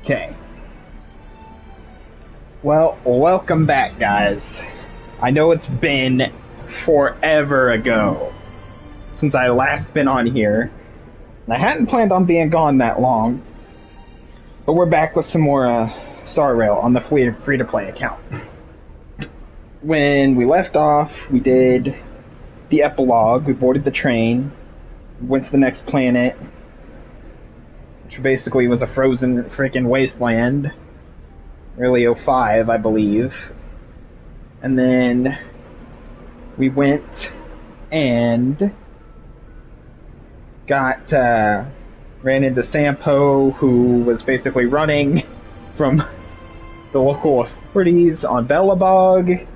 Okay. Well, welcome back, guys. I know it's been forever ago since I last been on here. I hadn't planned on being gone that long, but we're back with some more Star Rail on the free-to-play account. When we left off, we did the epilogue. We boarded the train, went to the next planet, which basically was a frozen freaking wasteland. Early 05, I believe. And then we went and ran into Sampo, who was basically running from the local authorities on Belobog,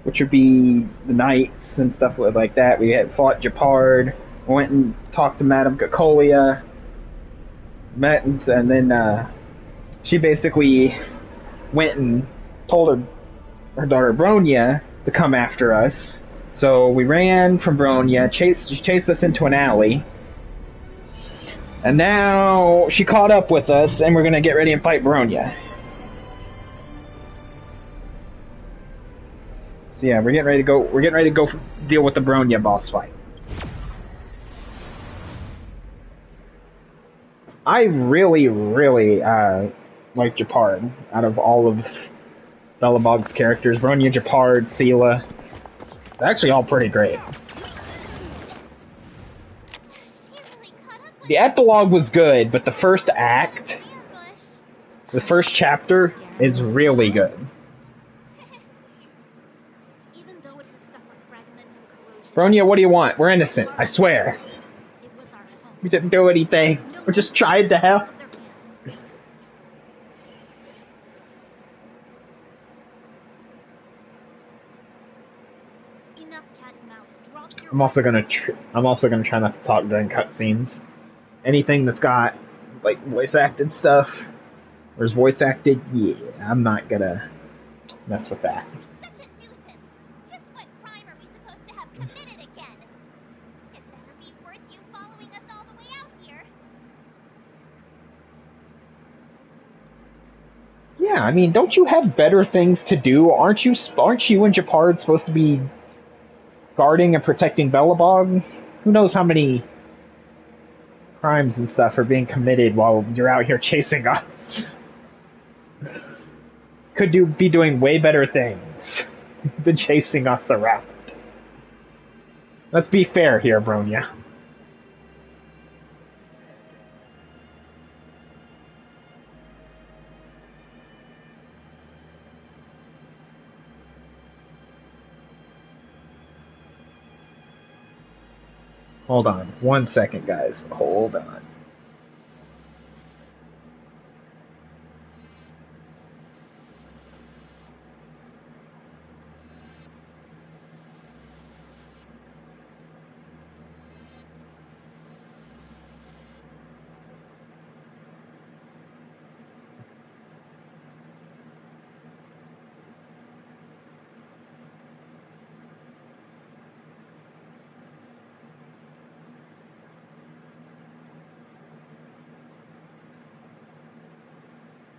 which would be the knights and stuff like that. We had fought Japard, went and talked to Madame Cacolia, and then she basically went and told her daughter Bronya to come after us. So we ran from Bronya, chased us into an alley, and now she caught up with us, and we're gonna get ready and fight Bronya. So yeah, we're getting ready to go. We're getting ready to go deal with the Bronya boss fight. I really like Japard out of all of Belobog's characters. Bronya, Japard, Seela. They're actually all pretty great. The epilogue was good, but the first act, the first chapter, is really good. Bronya, what do you want? We're innocent, I swear. We didn't do anything. We just tried to help. I'm also gonna try not to talk during cutscenes. Anything that's got like voice acted stuff or is voice acted, yeah, I'm not gonna mess with that. You're such a nuisance. Just what crime are we supposed to have committed again? It better be worth you following us all the way out here. Yeah, I mean, don't you have better things to do? Aren't you and Japard supposed to be guarding and protecting Belobog? Who knows how many crimes and stuff are being committed while you're out here chasing us? Could be doing way better things than chasing us around. Let's be fair here, Bronya. Hold on. 1 second, guys. Hold on.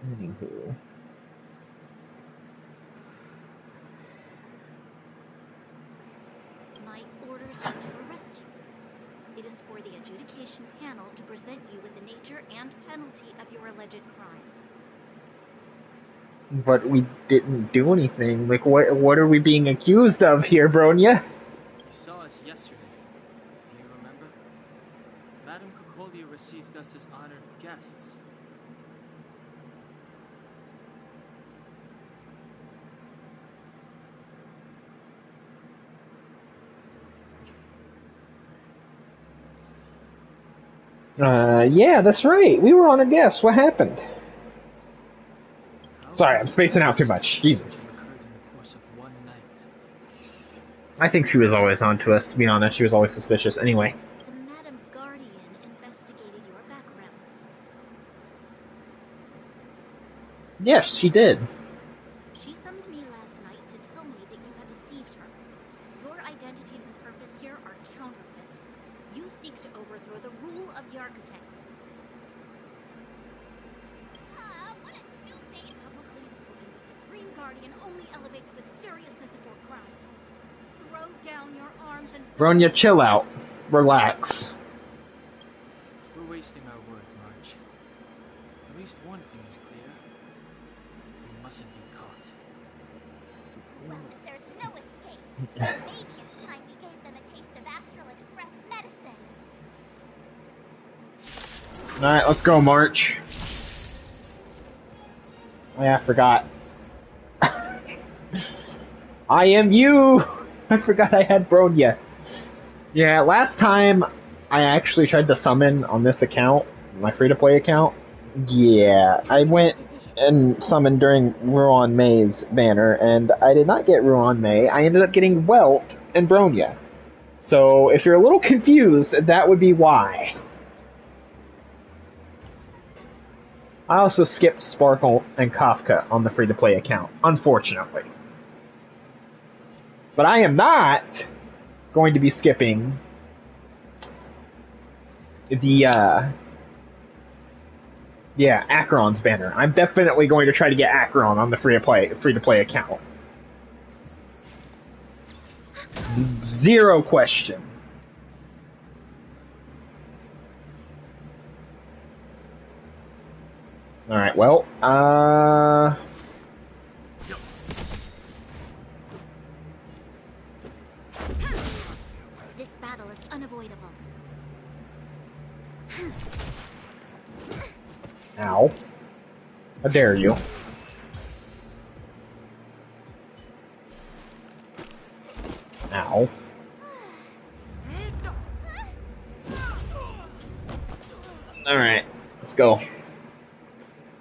Anywho. My orders are to arrest you. It is for the adjudication panel to present you with the nature and penalty of your alleged crimes. But we didn't do anything. Like, what are we being accused of here, Bronya? You saw us yesterday. Do you remember? Madame Cacolia received us as honored guests. Yeah, that's right. We were honored guests. What happened? Sorry, I'm spacing out too much. Jesus. I think she was always on to us, to be honest. She was always suspicious. Anyway. The Madam Guardian investigated your backgrounds. Yes, she did. She summoned me last night to tell me that you had deceived her. Your identities and purpose here are counterfeit. You seek to overthrow the rule of the architects. What a rebellion only elevates the seriousness of your crimes. Throw down your arms and Bronya, chill out. Relax. We're wasting our words, March. At least one thing is clear. We mustn't be caught. Well, if there's no escape, then maybe it's time we gave them a taste of Astral Express medicine. Alright, let's go, March. Oh yeah, I forgot. I am you! I forgot I had Bronya. Yeah, last time I actually tried to summon on this account, my free-to-play account. Yeah, I went and summoned during Ruan May's banner, and I did not get Ruan May. I ended up getting Welt and Bronya. So, if you're a little confused, that would be why. I also skipped Sparkle and Kafka on the free-to-play account, unfortunately. But I am not going to be skipping the, Acheron's banner. I'm definitely going to try to get Acheron on the free-to-play account. Zero question. Alright, well, this battle is unavoidable. Ow. How dare you. Ow. Alright, let's go.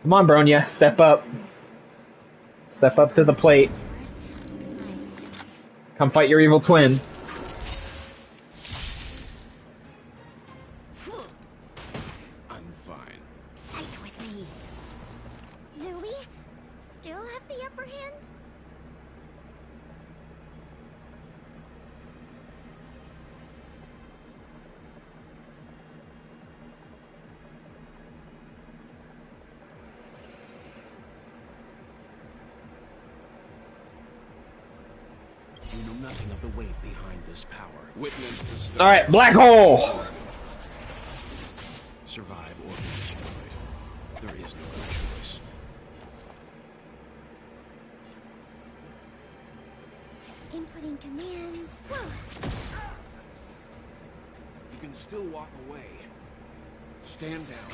Come on, Bronya, step up. Step up to the plate. Nice. Come fight your evil twin. I'm fine. Fight with me. Do we still have the upper hand? You know nothing of the weight behind this power. Witness the stars. Alright, black hole! Survive or be destroyed. There is no other choice. Inputting commands. You can still walk away. Stand down.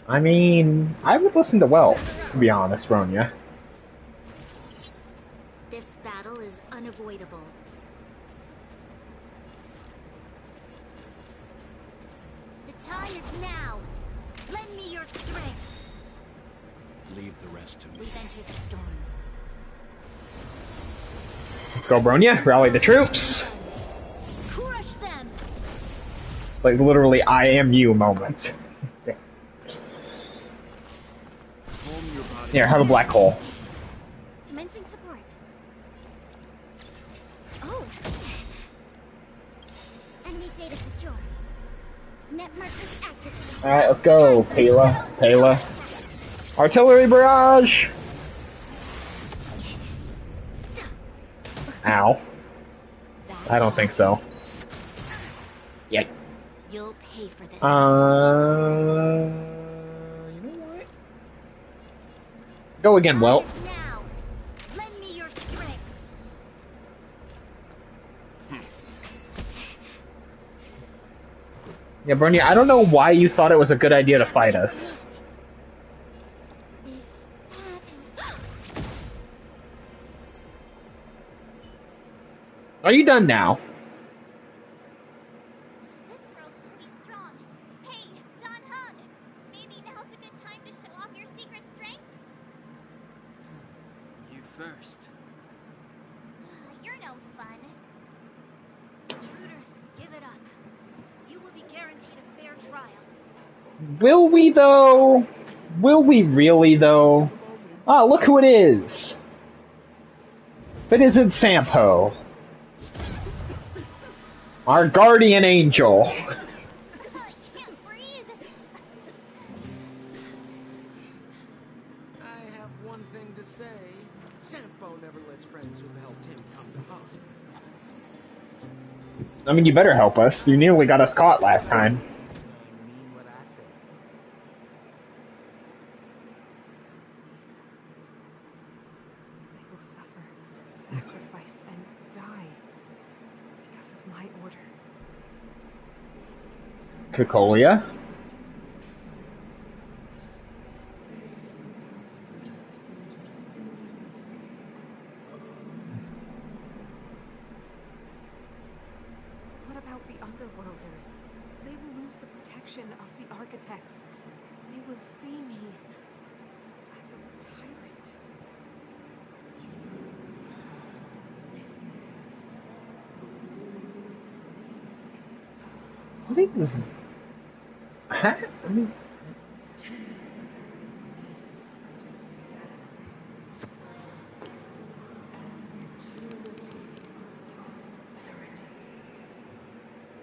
I mean, I would listen to Welt, to be honest, Bronya. This battle is unavoidable. The time is now. Lend me your strength. Leave the rest to me. We've entered the storm. Let's go, Bronya. Rally the troops. Crush them. Like, literally, I am you moment. Calm your body. Here, have a black hole. Commencing support. Oh. Enemy data secure. Net markers activated. Alright, let's go, Pela. Artillery barrage! Ow. I don't think so. Yet. You'll pay for this. You know what? Go again, Welt. Now. Lend me your strength. Yeah, Bronya, I don't know why you thought it was a good idea to fight us. Is Are you done now? This girl's pretty strong. Hey, Don Hung. Maybe now's a good time to show off your secret strength? You first. You're no fun. Intruders, give it up. You will be guaranteed a fair trial. Will we, though? Will we really, though? Ah, look who it is! It isn't Sampo. Our guardian angel. I can't breathe. I have one thing to say. Sampo never lets friends who've helped him come to harm. I mean, you better help us. You nearly got us caught last time. I mean what I say. They will suffer, sacrifice, and die because of my order. Cocolia? What about the underworlders? They will lose the protection of the architects. They will see me as a tyrant. I think this is... Huh? I mean...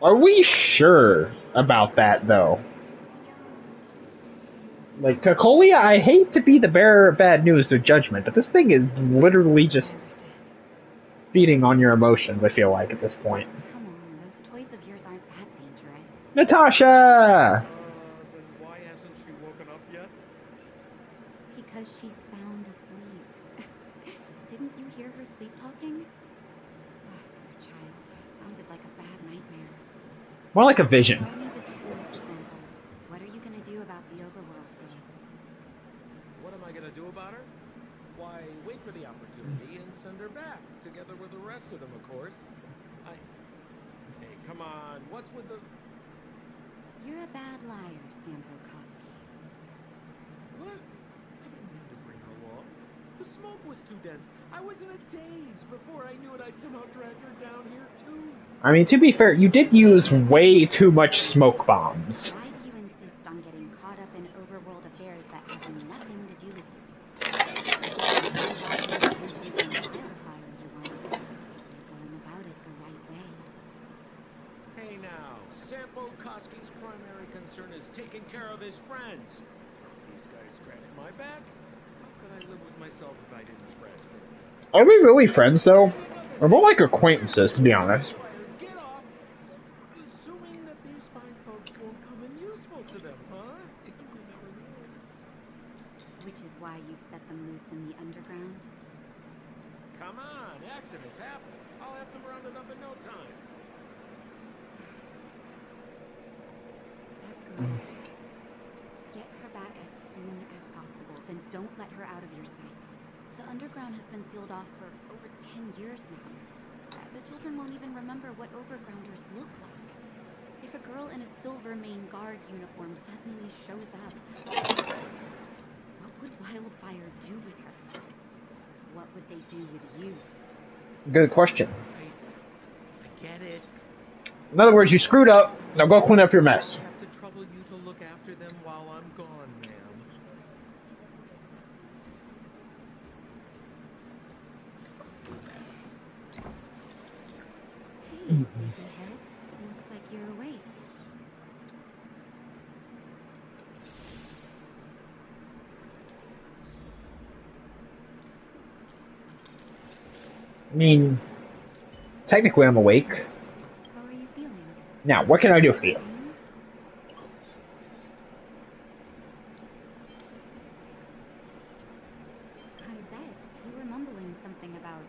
Are we sure about that, though? Like, Cocolia, I hate to be the bearer of bad news or judgment, but this thing is literally just feeding on your emotions, I feel like, at this point. Come on, those toys of yours aren't that dangerous. Natasha! Then why hasn't she woken up yet? Because she's sound asleep. Didn't you hear her sleep talking? Ah, poor child. Sounded like a bad nightmare. More like a vision. Tell me the truth, Sampo. What are you gonna do about the overworld girl? What am I gonna do about her? Why, wait for the opportunity and send her back, together with the rest of them, of course. Hey, come on, what's with the... You're a bad liar, Sampo Koski. What? I didn't mean to bring her along. The smoke was too dense. I was in a daze. Before I knew it, I'd somehow dragged her down here, too. I mean, to be fair, you did use way too much smoke bombs. Why do you insist on getting caught up in overworld affairs that have nothing to do with you? Hey now, Sampo Koski's primary concern is taking care of his friends. These guys scratch my back. How could I live with myself if I didn't scratch theirs? Are we really friends, though? We're more like acquaintances, to be honest. Get off! Assuming that these fine folks won't come in useful to them, huh? You never know. Which is why you've set them loose in the underground? Come on, accidents happen. I'll have them rounded up in no time. That girl. Get her back as soon as possible, then don't let her out of your sight. The underground has been sealed off for over 10 years now. The children won't even remember what overgrounders look like. If a girl in a silver main guard uniform suddenly shows up, what would Wildfire do with her? What would they do with you? Good question. Right. I get it. In other words, you screwed up. Now go clean up your mess. I have to trouble you to look after them while I'm gone, ma'am. Hey, sleepyhead. Looks like you're awake. I mean, technically I'm awake. How are you feeling? Now, what can I do for you? Pains? I bet you were mumbling something about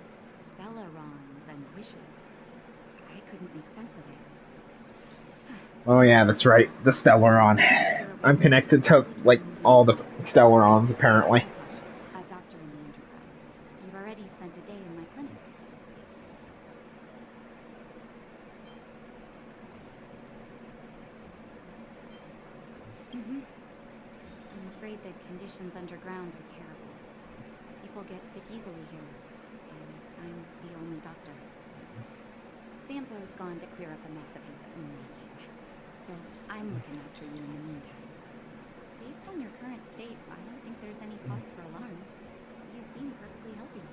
stellarons and wishes. I couldn't make sense of it. Oh yeah, that's right. The Stellaron. I'm connected to, like, all the Stellarons, apparently. A doctor in the underground. You've already spent a day in my clinic. I'm afraid the conditions underground are terrible. People get sick easily here, and I'm the only doctor. Sampo's gone to clear up a mess of his own making, so I'm looking after you in the meantime. Based on your current state, I don't think there's any cause for alarm. You seem perfectly healthy.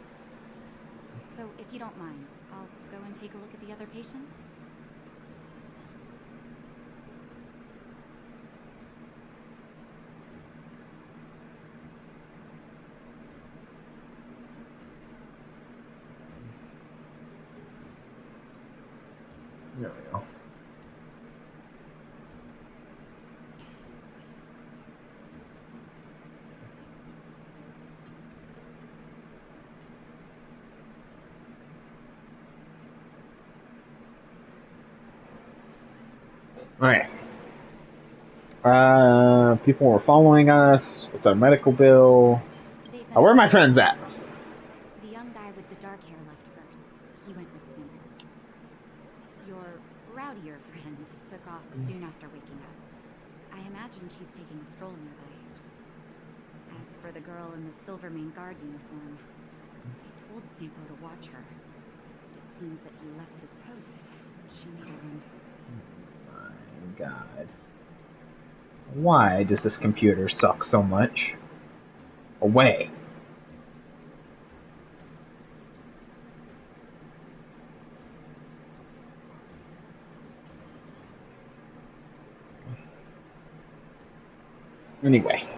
So, if you don't mind, I'll go and take a look at the other patients. There we go. Alright. People were following us. What's our medical bill? They've Where are my friends at? The young guy with the dark hair left first. He went with Sampo. Your rowdier friend took off soon after waking up. I imagine she's taking a stroll nearby. As for the girl in the Silvermane Guard uniform, I told Sampo to watch her. But it seems that he left his post. She made a run for it. My God. Why does this computer suck so much? Away. Anyway.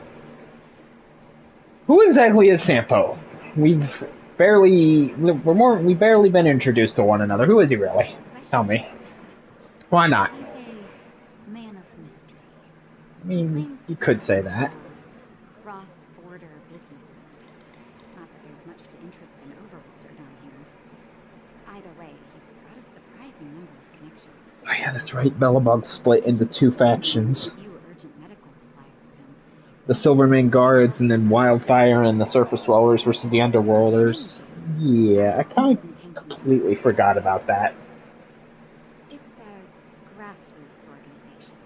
Who exactly is Sampo? We've barely been introduced to one another. Who is he really? Tell me. Why not? He's a man of mystery. I mean, you could say that. Cross-border businessman. Not that there's much to interest an overworlder down here. Either way, he's got a surprising number of connections. Oh yeah, that's right. Bellabog split into two factions. Few urgent medical supplies through him. The Silvermane Guards and then Wildfire and the Surface Dwellers versus the Underworlders. Yeah, I kind of completely forgot about that. It's a grassroots organization.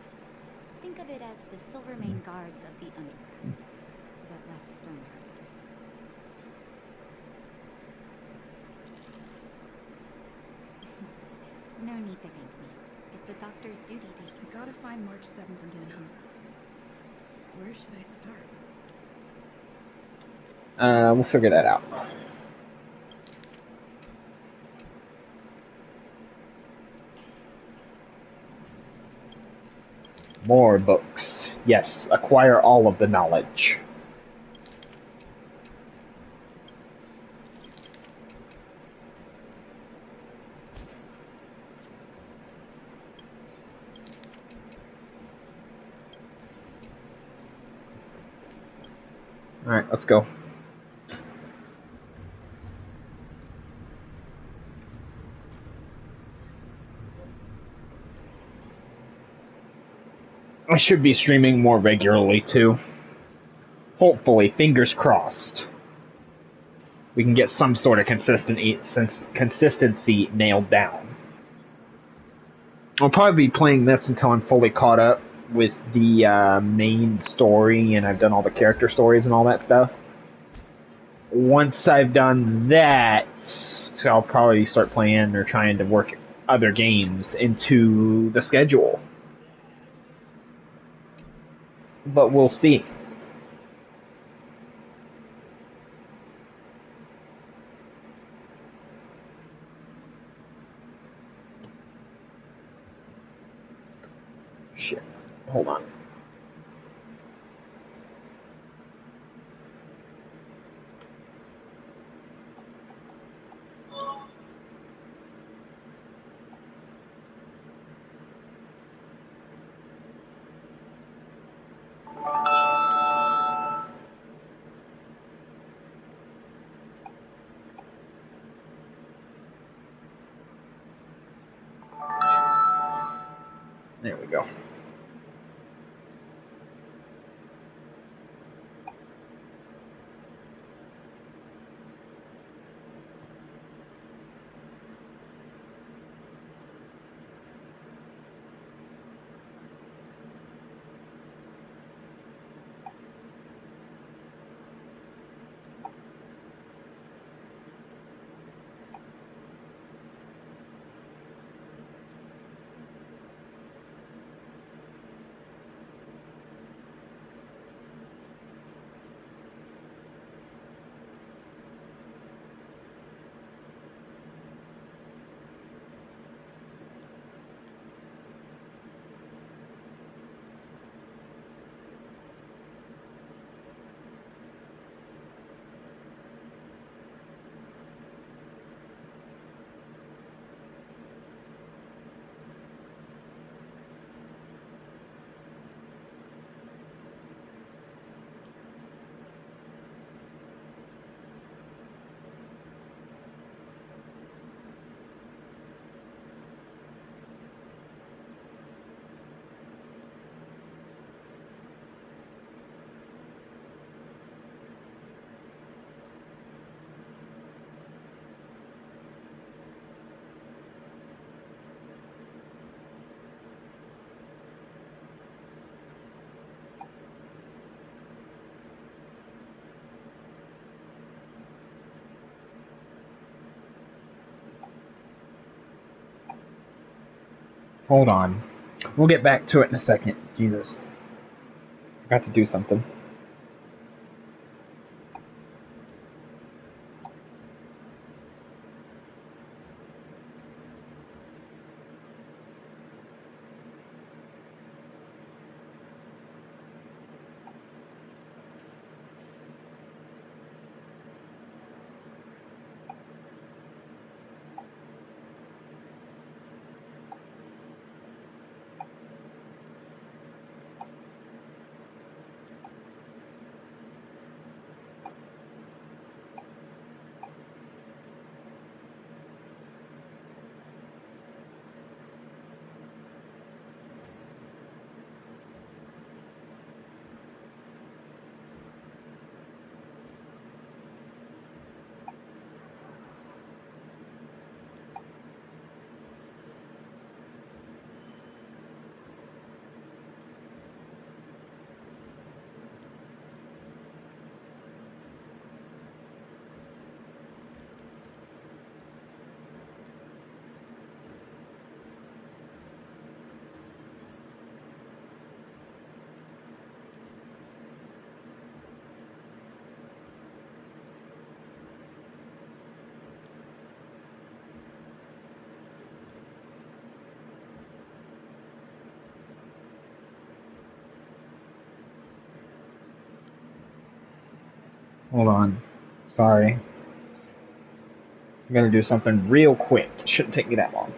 Think of it as the Silvermane Guards of the Underground, but less stone-hearted. No need to thank me. It's a doctor's duty to... I gotta find March 7th again, huh? Where should I start? We'll figure that out. More books. Yes, acquire all of the knowledge. Alright, let's go. I should be streaming more regularly too. Hopefully, fingers crossed, we can get some sort of consistency nailed down. I'll probably be playing this until I'm fully caught up with the main story and I've done all the character stories and all that stuff. Once I've done that, I'll probably start playing or trying to work other games into the schedule. But we'll see. Shit. Hold on. There we go. Hold on. We'll get back to it in a second. Jesus. Forgot to do something. Hold on. Sorry. I'm gonna do something real quick. It shouldn't take me that long.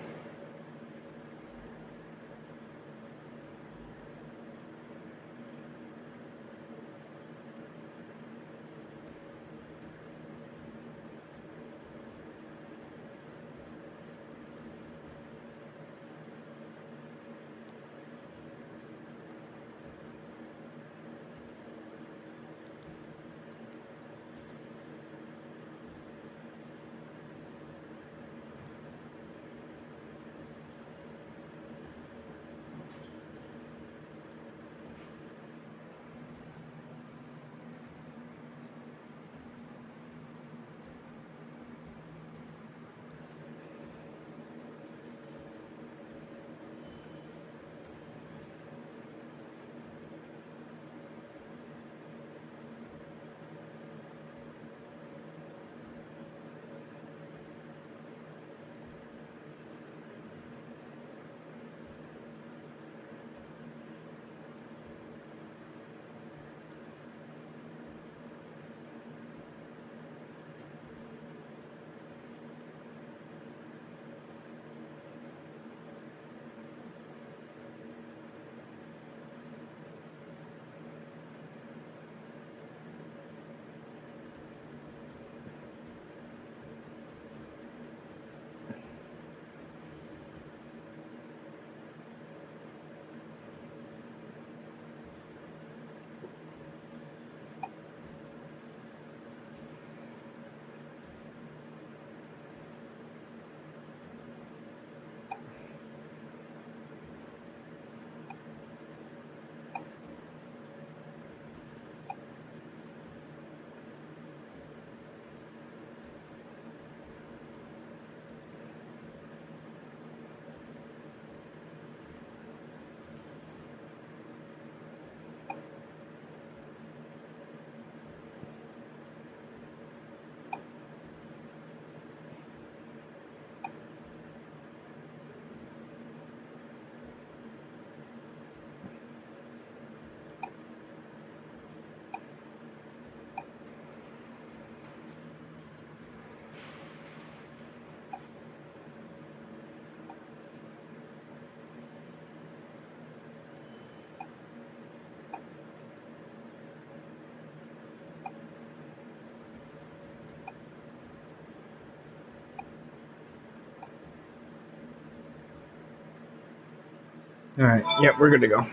Alright, yep, we're good to go.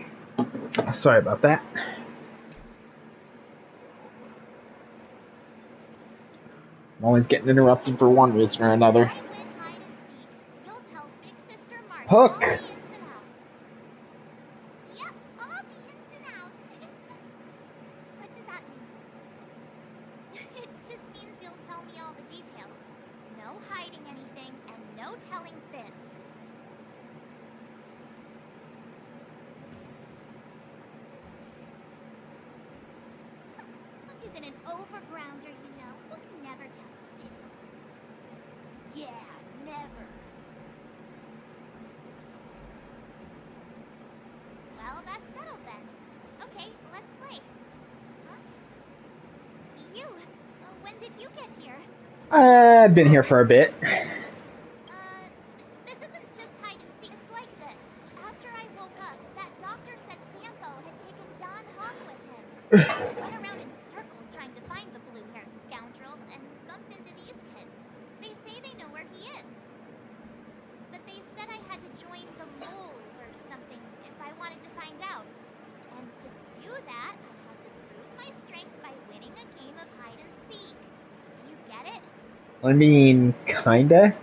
Sorry about that. I'm always getting interrupted for one reason or another. If I win hide and seek, you'll tell Big Sister March Hook! all the ins and outs. Yep, all the ins and outs. What does that mean? It just means you'll tell me all the details. No hiding anything and no telling fibs. isn't an overgrounder, you know. Who never tells fibs? Yeah, never. Well, that's settled then. Okay, let's play. Huh? You? When did you get here? I've been here for a bit. This isn't just hide and seek. It's like this. After I woke up, that doctor said Sampo had taken Don Hong with him. I went around in circles trying to find the blue-haired scoundrel and bumped into these kids. They say they know where he is. But they said I had to join the moles or something if I wanted to find out. And to do that, I had to prove my strength by winning a game of hide and seek. Do you get it? I mean, kinda.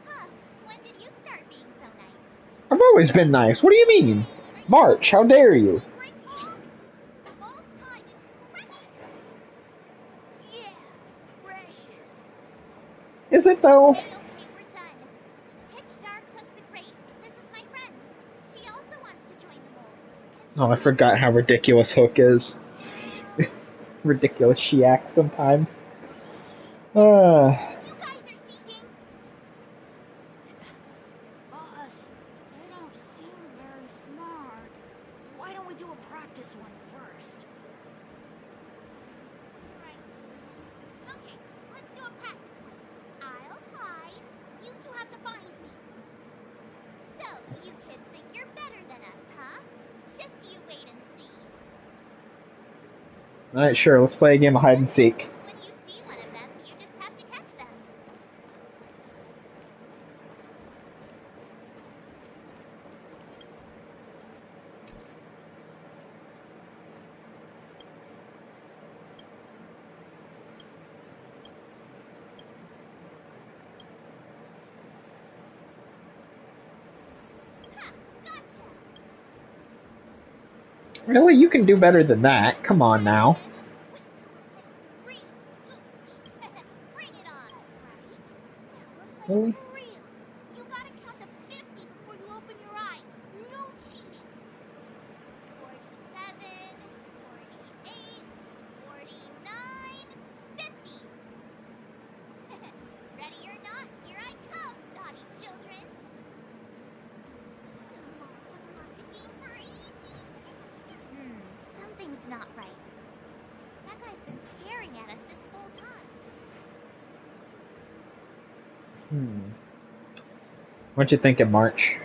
Huh, when did you start being so nice? I've always been nice. What do you mean? March, how dare you? Great talk! Most time is precious! Yeah, precious! Is it though? Okay, we're done. Pitch Dark Hook the Great. This is my friend. She also wants to join the moles. Oh, I forgot how ridiculous Hook is. Ridiculous she acts sometimes. You guys are seeking? Boss, they don't seem very smart. Why don't we do a practice one first? Right. Okay, let's do a practice one. I'll hide. You two have to find me. So, you kids think you're better than us, huh? Just you wait and see. Alright, sure, let's play a game of hide and seek. When you see one of them, you just have to catch them. Ha! Gotcha! Really? You can do better than that. Come on now. Wait till we're playing for real. You'll see. Bring it on. Right? Yeah, we're Really? playing for real. You gotta count to 50 before you open your eyes. No cheating. 47, 48, 49, 50. Ready or not, here I come, naughty children. Come on, I've lost the game for ages. Something's not right. That guy's been staring at us this whole time. What you thinking, March?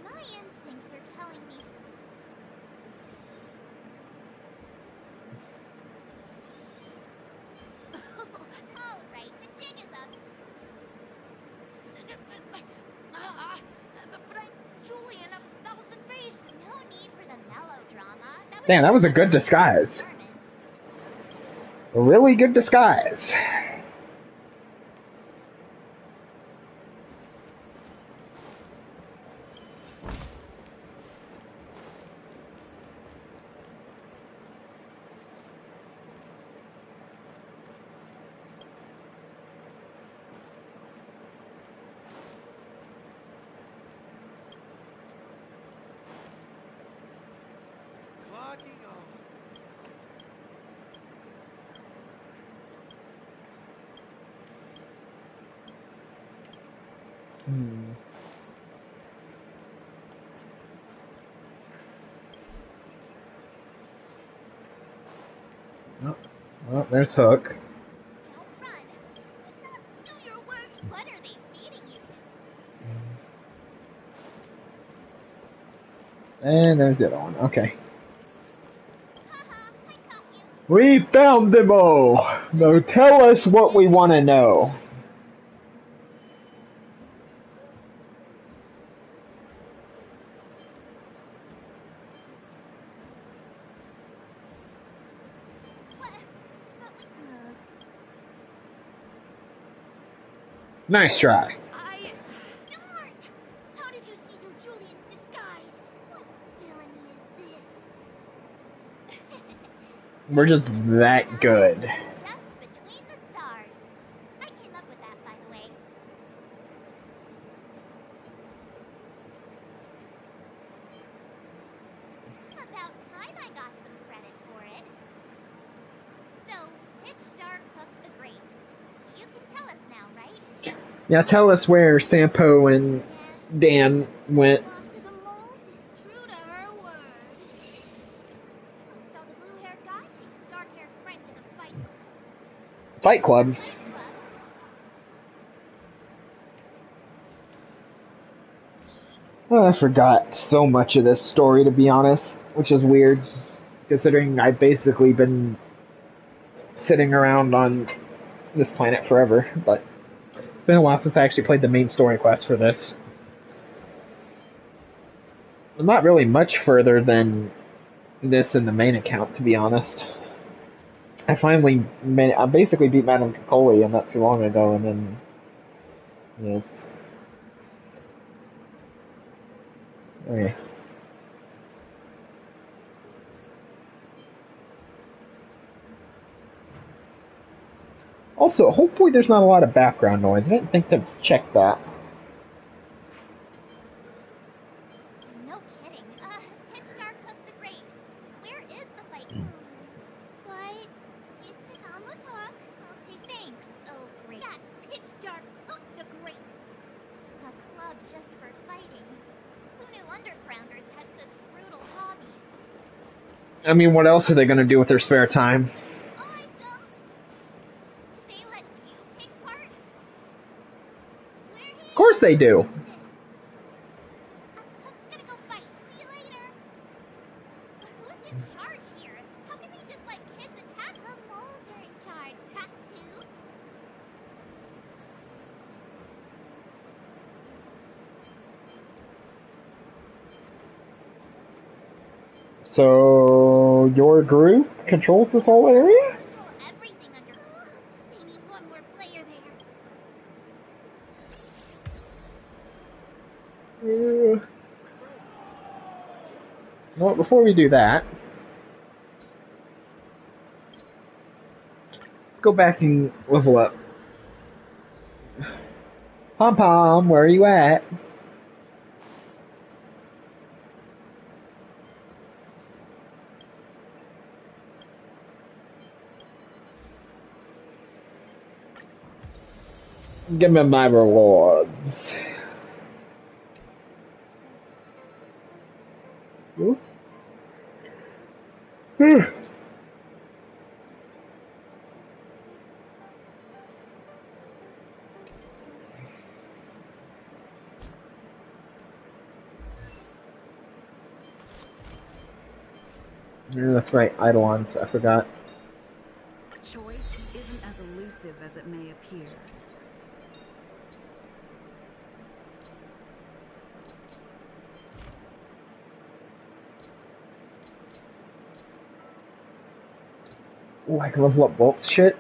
My instincts are telling me. All right, the jig is up. But I'm Julian of Thousand Face. No need for the melodrama. Damn, that was a good disguise. A really good disguise. Clocking off. Well, there's Hook. Don't run. Do your work. What are they feeding you? And there's the other one. Okay. Haha, I caught you. We found them all. Now tell us what we want to know. What? But we... Nice try. Darn! How did you see through Julian's disguise? What villainy is this? We're just that good. Dust between the stars. I came up with that I got some credit for it. So, Pitch Dark Hook the Great. You can tell us now, right? Yeah, tell us where Sampo and Dan went. Boss of the moles is true to her word. Hook saw the blue-haired guy take a dark-haired friend to the fight club. Fight Club. Fight club? Well, I forgot so much of this story, to be honest, which is weird, considering I've basically been sitting around on this planet forever, but it's been a while since I actually played the main story quest for this. I'm not really much further than this in the main account, to be honest. I basically beat Madame Cacoli not too long ago, and then, it's... Okay. Also, hopefully there's not a lot of background noise. I didn't think to check that. No kidding. Pitch Dark Hook the Great. Where is the fight club? What? It's an on with Hook. I'll take thanks. Oh, great. That's Pitch Dark Hook the Great. A club just for fighting. Who knew undergrounders had such brutal hobbies? I mean, what else are they going to do with their spare time? Awesome! They let you take part? We're Of course they do. Hook's gonna go fight. See you later. Who's in charge here? How can they just let kids attack? The moles are in charge. That's who. So, your group controls this whole area? Control everything under. They need one more player there. Well, before we do that, let's go back and level up. Pom Pom, where are you at? Give me my rewards. Ooh. Yeah, that's right, Eidolons, I forgot. Choice isn't as elusive as it may appear. Oh, I can level up Bolt's shit?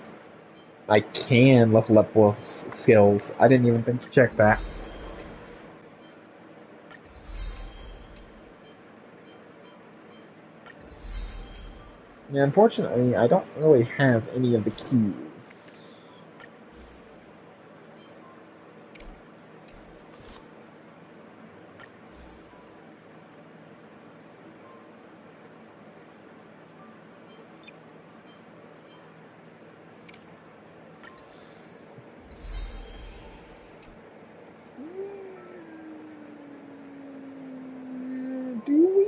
I can level up Bolt's skills. I didn't even think to check that. Yeah, unfortunately, I don't really have any of the keys. Do we?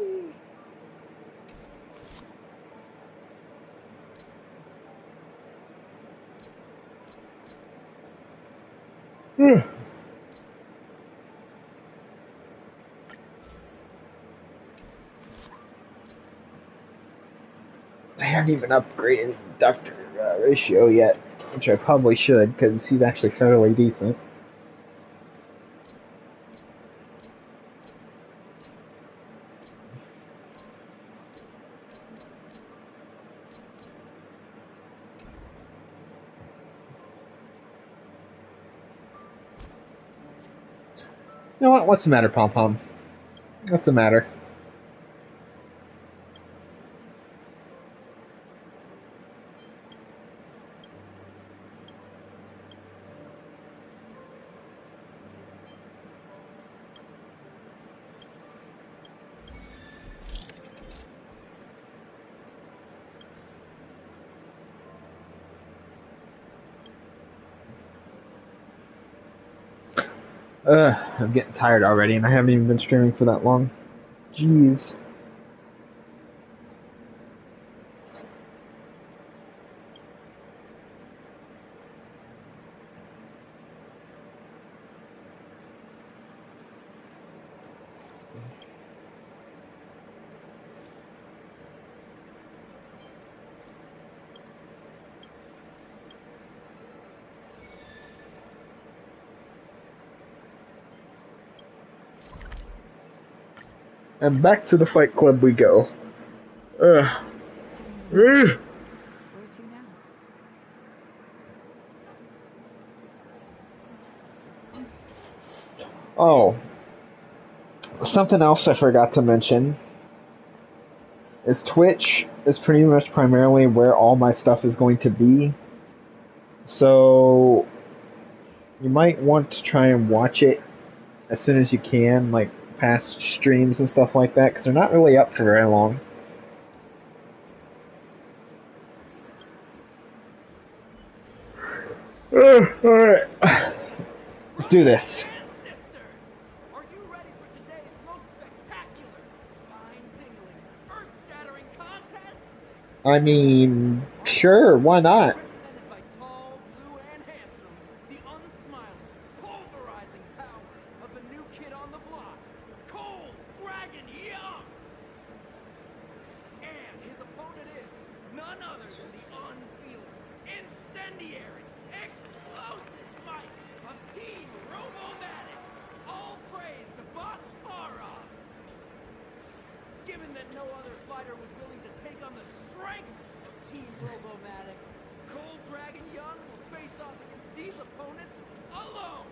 I haven't even upgraded Dr. Ratio yet, which I probably should, because he's actually fairly decent. You know what? What's the matter, Pom Pom? What's the matter? I'm getting tired already, and I haven't even been streaming for that long. Jeez. And back to the Fight Club we go. Ugh. It's getting late. Ugh. Where to now? Oh, something else I forgot to mention is Twitch is pretty much primarily where all my stuff is going to be. So you might want to try and watch it as soon as you can, like past streams and stuff like that, because they're not really up for very long. Alright. Let's do this. Are you ready for today's most spectacular, spine-tingling, earth-shattering contest? I mean, sure, why not? Represented by tall, blue, and handsome, the unsmiling, pulverizing power of the new kid on the block, Cold Dragon Young! And his opponent is none other than the unfeeling, incendiary, explosive might of Team Robomatic! All praise to Boss Farah! Given that no other fighter was willing to take on the strength of Team Robomatic, Cold Dragon Young will face off against these opponents alone!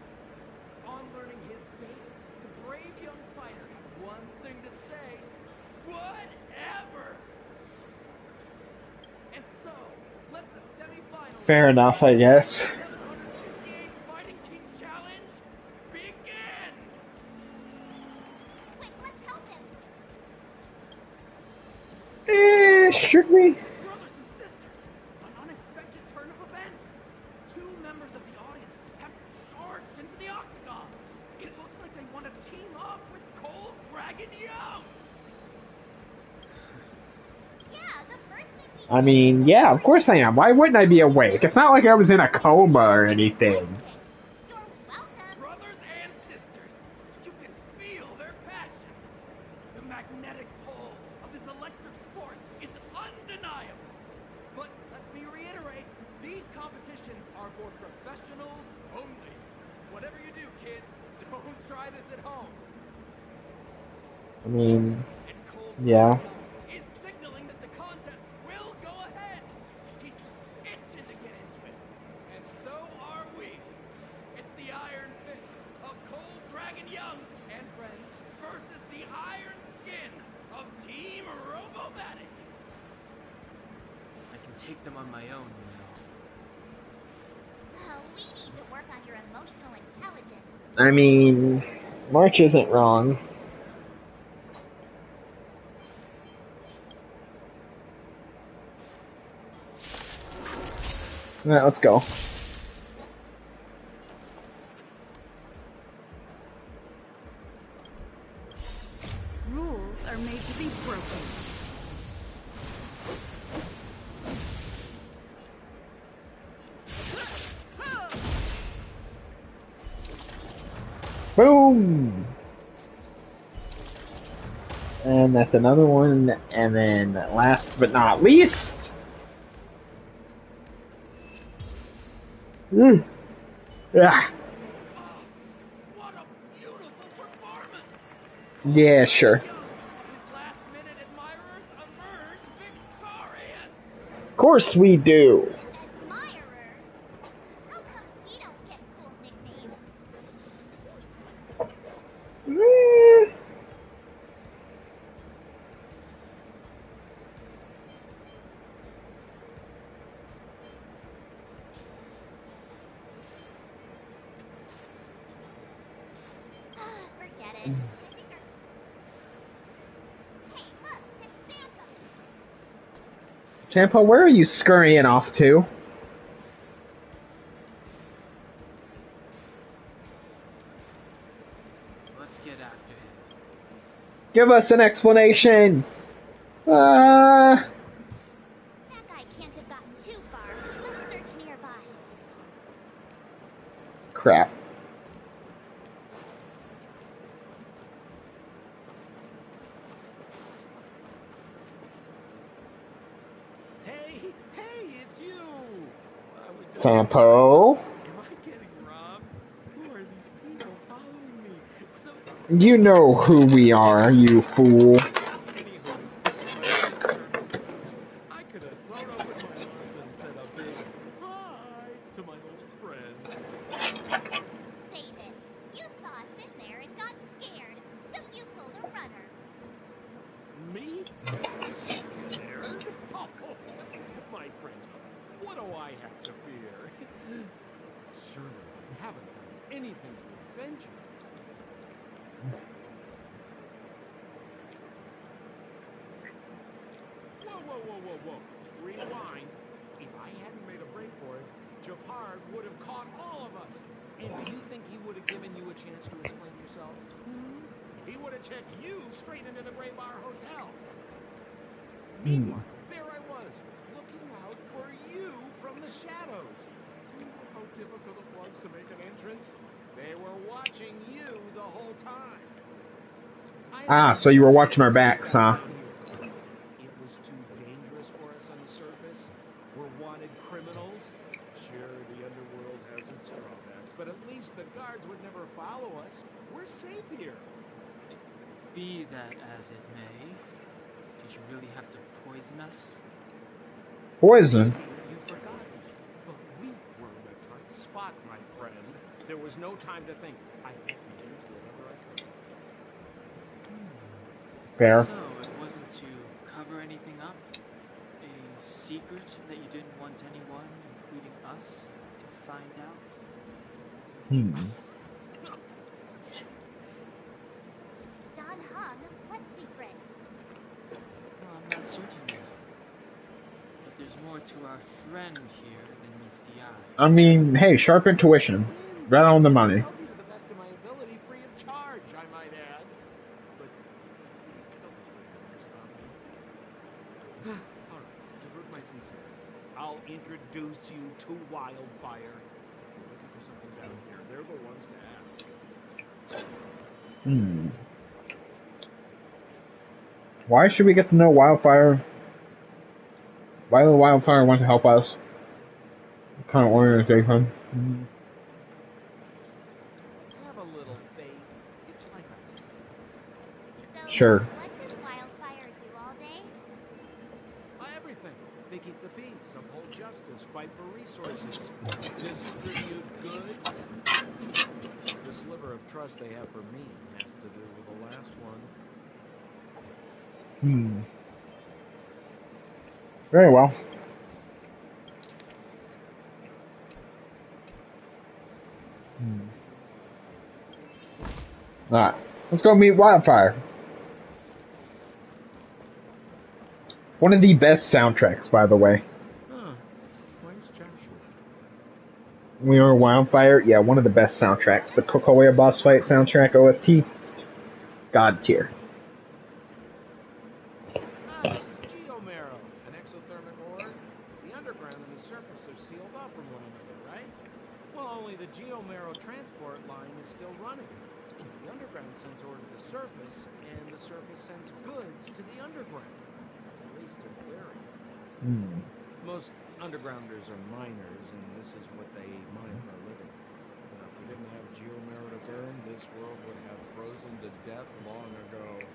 On learning his fate, the brave young fighter had one thing to say: whatever! And so, let the semifinals... Fair enough, I guess. 758 Fighting King Challenge begin! Quick, let's help him. Should we? Brothers and sisters, an unexpected turn of events. Two members of the audience have charged into the octagon. It looks like they want to team up with Cold Dragon Young. Yeah, the first thing we I mean, yeah, of course I am. Why wouldn't I be awake? It's not like I was in a coma or anything. You're welcome. Brothers and sisters, you can feel their passion. The magnetic pull of this electric sport is undeniable. But let me reiterate, these competitions are for professionals only. Whatever you do, kids, don't try this at home. I mean, And Cold yeah. Dragon Young is signaling that the contest will go ahead. He's just itching to get into it. And so are we. It's the Iron Fists of Cold Dragon Young and friends versus the Iron Skin of Team Robomatic. I can take them on my own, you know. Well, we need to work on your emotional intelligence. I mean, March isn't wrong. Alright, let's go. Rules are made to be broken. Boom! And that's another one, and then last but not least... Yeah. What a beautiful performance! Yeah, sure. Young, his last-minute admirers emerge victorious! Of course we do. Admirers? How come we don't get cool nicknames? Eh. Forget it. I think Hey, look, it's Sampo. Champa, where are you scurrying off to? Let's get after him. Give us an explanation. That guy can't have gotten too far. Let's search nearby. Crap. Hey, it's you! Sampo, Am I getting robbed? Who are these people following me? So, you know who we are, you fool. anywho, when I just turned around, I could have thrown open my arms and said a big hi to my old friends. Save it. You saw us in there and got scared, so you pulled a runner. Me? Scared? Oh, my friends, what do I have to fear? Surely I haven't done anything to offend you. Whoa. Rewind. If I hadn't made a break for it, Japard would have caught all of us. And do you think he would have given you a chance to explain yourselves? He would have checked you straight into the Gray Bar Hotel. Meanwhile, there I was, looking out for you from the shadows. Do you know how difficult it was to make an entrance? They were watching you the whole time. So you were watching our backs, huh? It was too dangerous for us on the surface. We're wanted criminals. Sure, the underworld has its drawbacks, but at least the guards would never follow us. We're safe here. Be that as it may, did you really have to poison us? Poison? You've forgotten. But we were in a tight spot, my friend. There was no time to think. I had to use whatever I could. Fair. So, it wasn't to cover anything up? A secret that you didn't want anyone, including us, to find out? Don Hung, what secret? Well, I'm not certain yet. But there's more to our friend here than meets the eye. I mean, hey, sharp intuition. Right on the money. I'll be to the best of my ability, free of charge, I might add. But please don't whisper rumors about me. All right, to prove my sincerity, I'll introduce you to Wildfire. If you're looking for something down here, they're the ones to ask. Why should we get to know Wildfire? Why would Wildfire want to help us? What kind of organization? Have a little faith. It's like I said. So, Sure. what does Wildfire do all day? Everything. They keep the peace, uphold justice, fight for resources, distribute goods. The sliver of trust they have for me has to do with the last one. Very well. Alright, let's go meet Wildfire. One of the best soundtracks, by the way. Where's Joshua? We are Wildfire, yeah, one of the best soundtracks. The Kokoya boss fight soundtrack OST, God tier. This is Geomarrow, an exothermic ore. The underground and the surface are sealed off from one another, right? Well, only the Geomarrow transport line is still running. The underground sends ore to the surface, and the surface sends goods to the underground. At least in theory. Most undergrounders are miners, and this is what they mine for a living. Now, if we didn't have Geomarrow to burn, this world would have frozen to death long ago.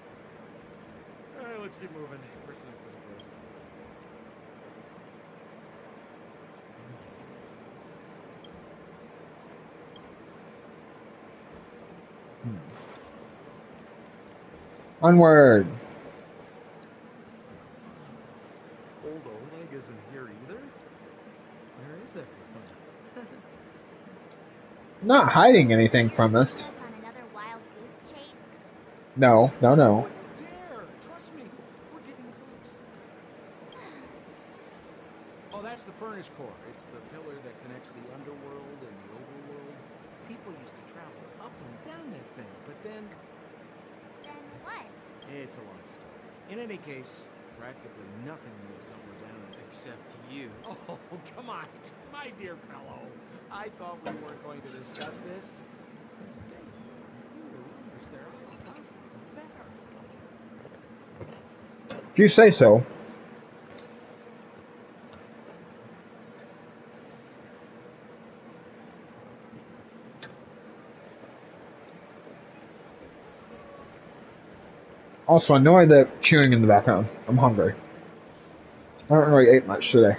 Alright, let's keep moving. First things gonna frozen. Onward! Old Oleg isn't here either? Where is everyone? Not hiding anything from us. On another wild goose chase? No. Wouldn't dare! Trust me, we're getting close. Oh, that's the furnace core. It's the pillar that connects the underworld and the overworld. People used to travel up and down that thing, but then... Then what? It's a long story. In any case, practically nothing moves up or down it. Except you. Oh, come on, my dear fellow. I thought we weren't going to discuss this. Thank you. Fewer rumors there are about it, the better. If you say so. Also, annoy the chewing in the background. I'm hungry. I haven't really ate much today.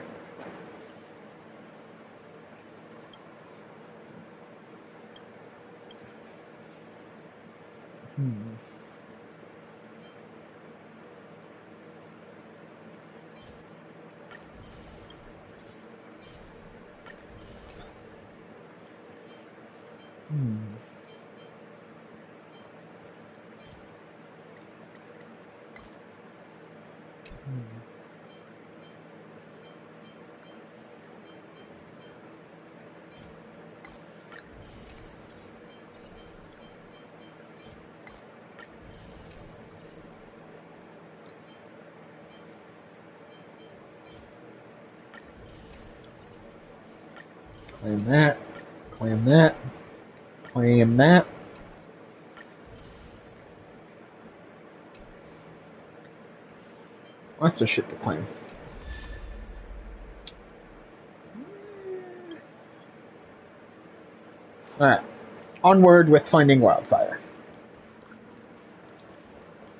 Claim that. Claim that. Claim that. Lots of shit to claim. Alright. Onward with finding Wildfire.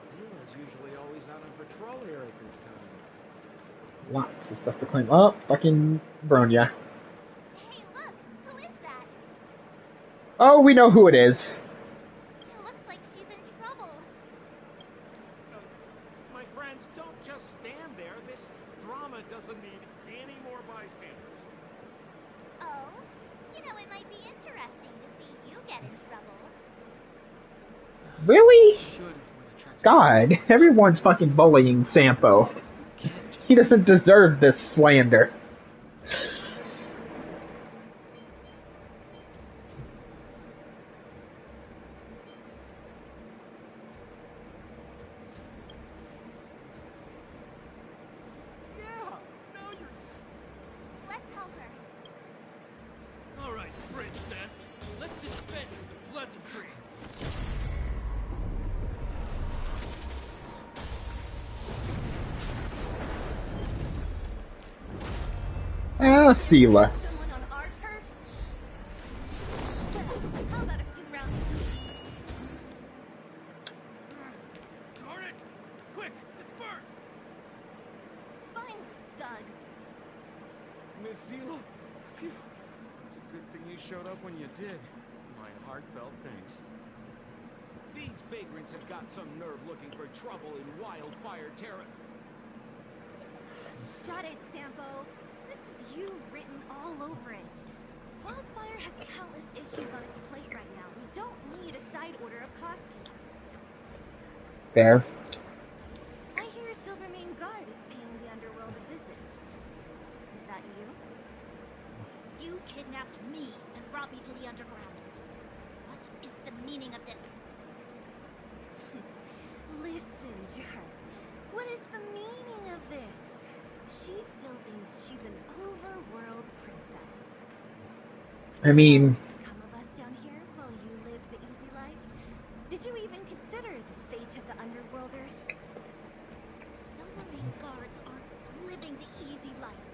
Zila's usually always out on patrol here at this time. Lots of stuff to claim. Oh, fucking Bronya. Hey, look! Who is that? Oh, we know who it is. It looks like she's in trouble. My friends, don't just stand there. This drama doesn't need any more bystanders. Oh? You know, it might be interesting to see you get in trouble. Really? Should if we'd attracted God, attention. everyone's fucking bullying Sampo. Can't just He doesn't deserve this slander. Yeah, now you're... Let's help her. All right, princess. Let's dispense with the pleasantries. Ah, Sela. Someone on our turf? How about a few rounds? Darn it! Quick, disperse! Spineless thugs. Miss Zila, phew. It's a good thing you showed up when you did. My heartfelt thanks. These vagrants have got some nerve looking for trouble in Wildfire Terra. Shut it, Sampo. This is you written all over it. Wildfire has countless issues on its plate right now. We don't need a side order of Koski. Fair. I hear Silvermane Guard is paying the underworld a visit. Is that you? You kidnapped me and brought me to the underground. What is the meaning of this? Listen to her. What is the meaning of this? She still thinks she's an overworld princess. I mean, What's become of us down here while you live the easy life? Did you even consider the fate of the underworlders? Silvermane guards aren't living the easy life.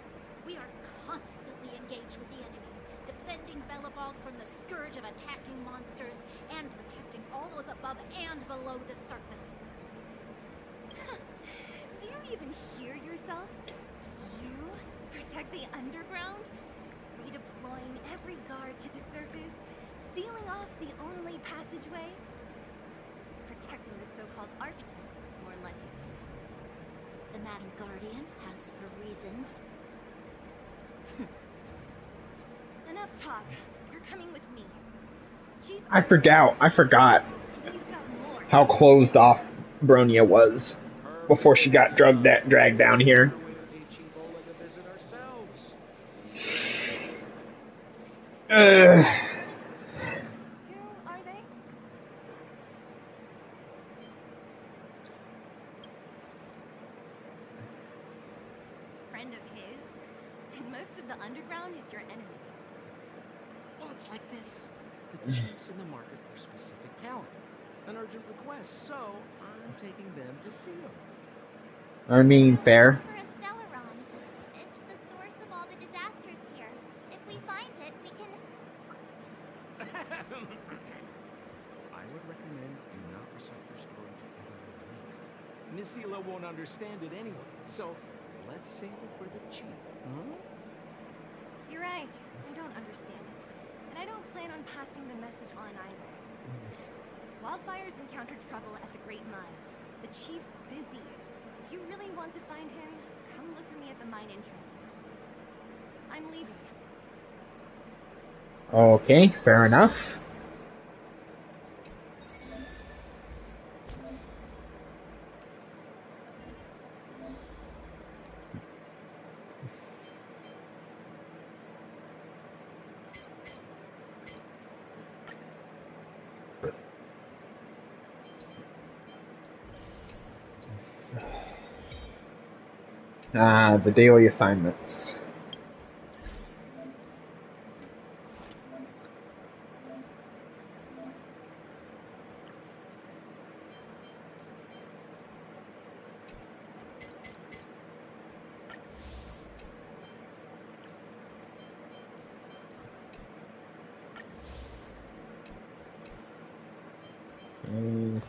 We are constantly engaged with the enemy, defending Belobog from the scourge of attacking monsters and protecting all those above and below the surface. Do you even hear yourself? You protect the underground? Redeploying every guard to the surface? Sealing off the only passageway? Protecting the so-called architects, more like it. The Madam Guardian has her reasons. Enough talk. You're coming with me. Chief I forgot He's got more. how closed off Bronya was before she got dragged down here. Better way to pay Chief Oleg a visit ourselves. Ugh. Who friend of his, then most of the underground is your enemy. Well, it's like this. The chief's in the market for specific talent. An urgent request, so I'm taking them to see him. I mean, We're fair. looking for a Stellaron. It's the source of all the disasters here. If we find it, we can... I would recommend you not recite your story to everyone you meet. Nisila won't understand it anyway, so let's save it for the chief, huh? You're right. I don't understand it. And I don't plan on passing the message on either. Wildfire's encountered trouble at the Great Mine. The chief's busy. If you really want to find him, come look for me at the mine entrance. I'm leaving. Okay, fair enough. The daily assignments.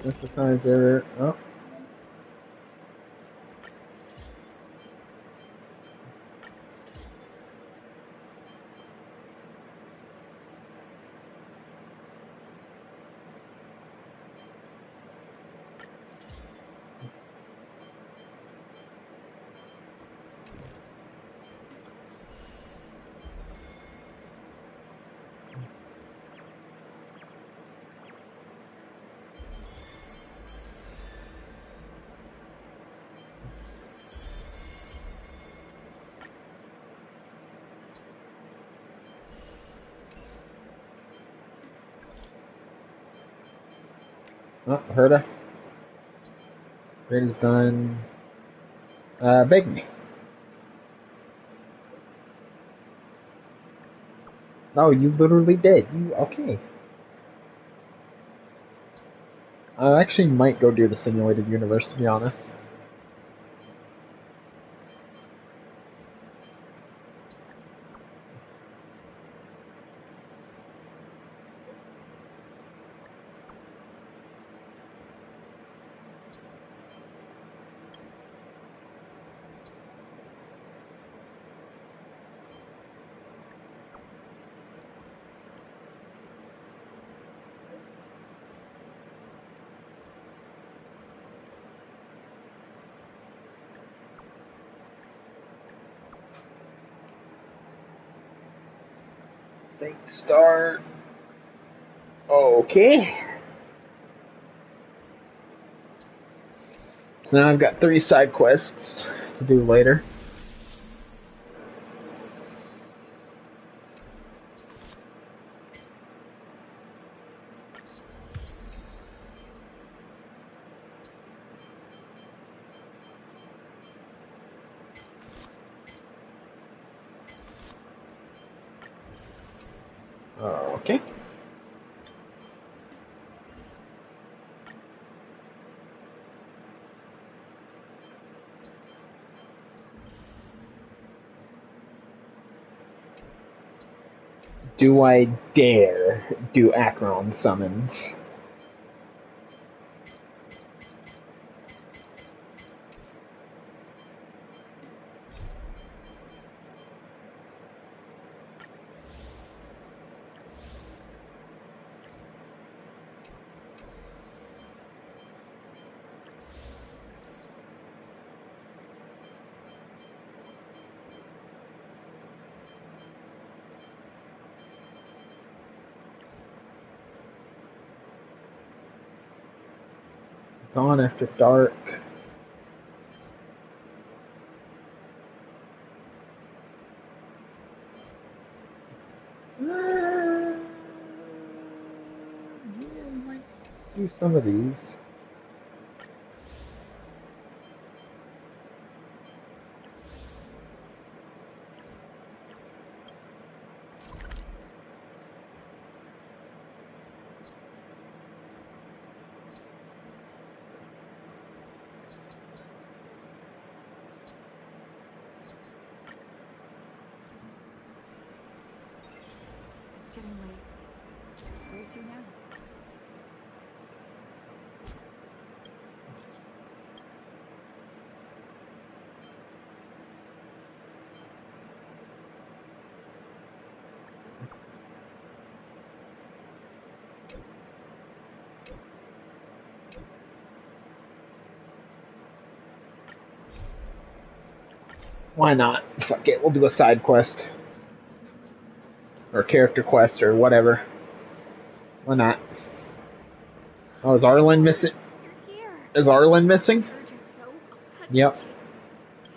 Synthesizer. Oh. Oh, Herda. Great is done. Beg me. Oh, you literally did. You okay? I actually might go do the simulated universe, to be honest. Fake start. Okay. So now I've got 3 side quests to do later. Okay. Do I dare do Acheron summons? Dawn after dark. Yeah, I might do some of these. getting late. Where to now? Why not? Fuck it, we'll do a side quest. Or character quest, or whatever. Why not? Oh, is Arlen missing? You're here. Is Arlen missing? Urgent, so I'll cut to Yep. the chase.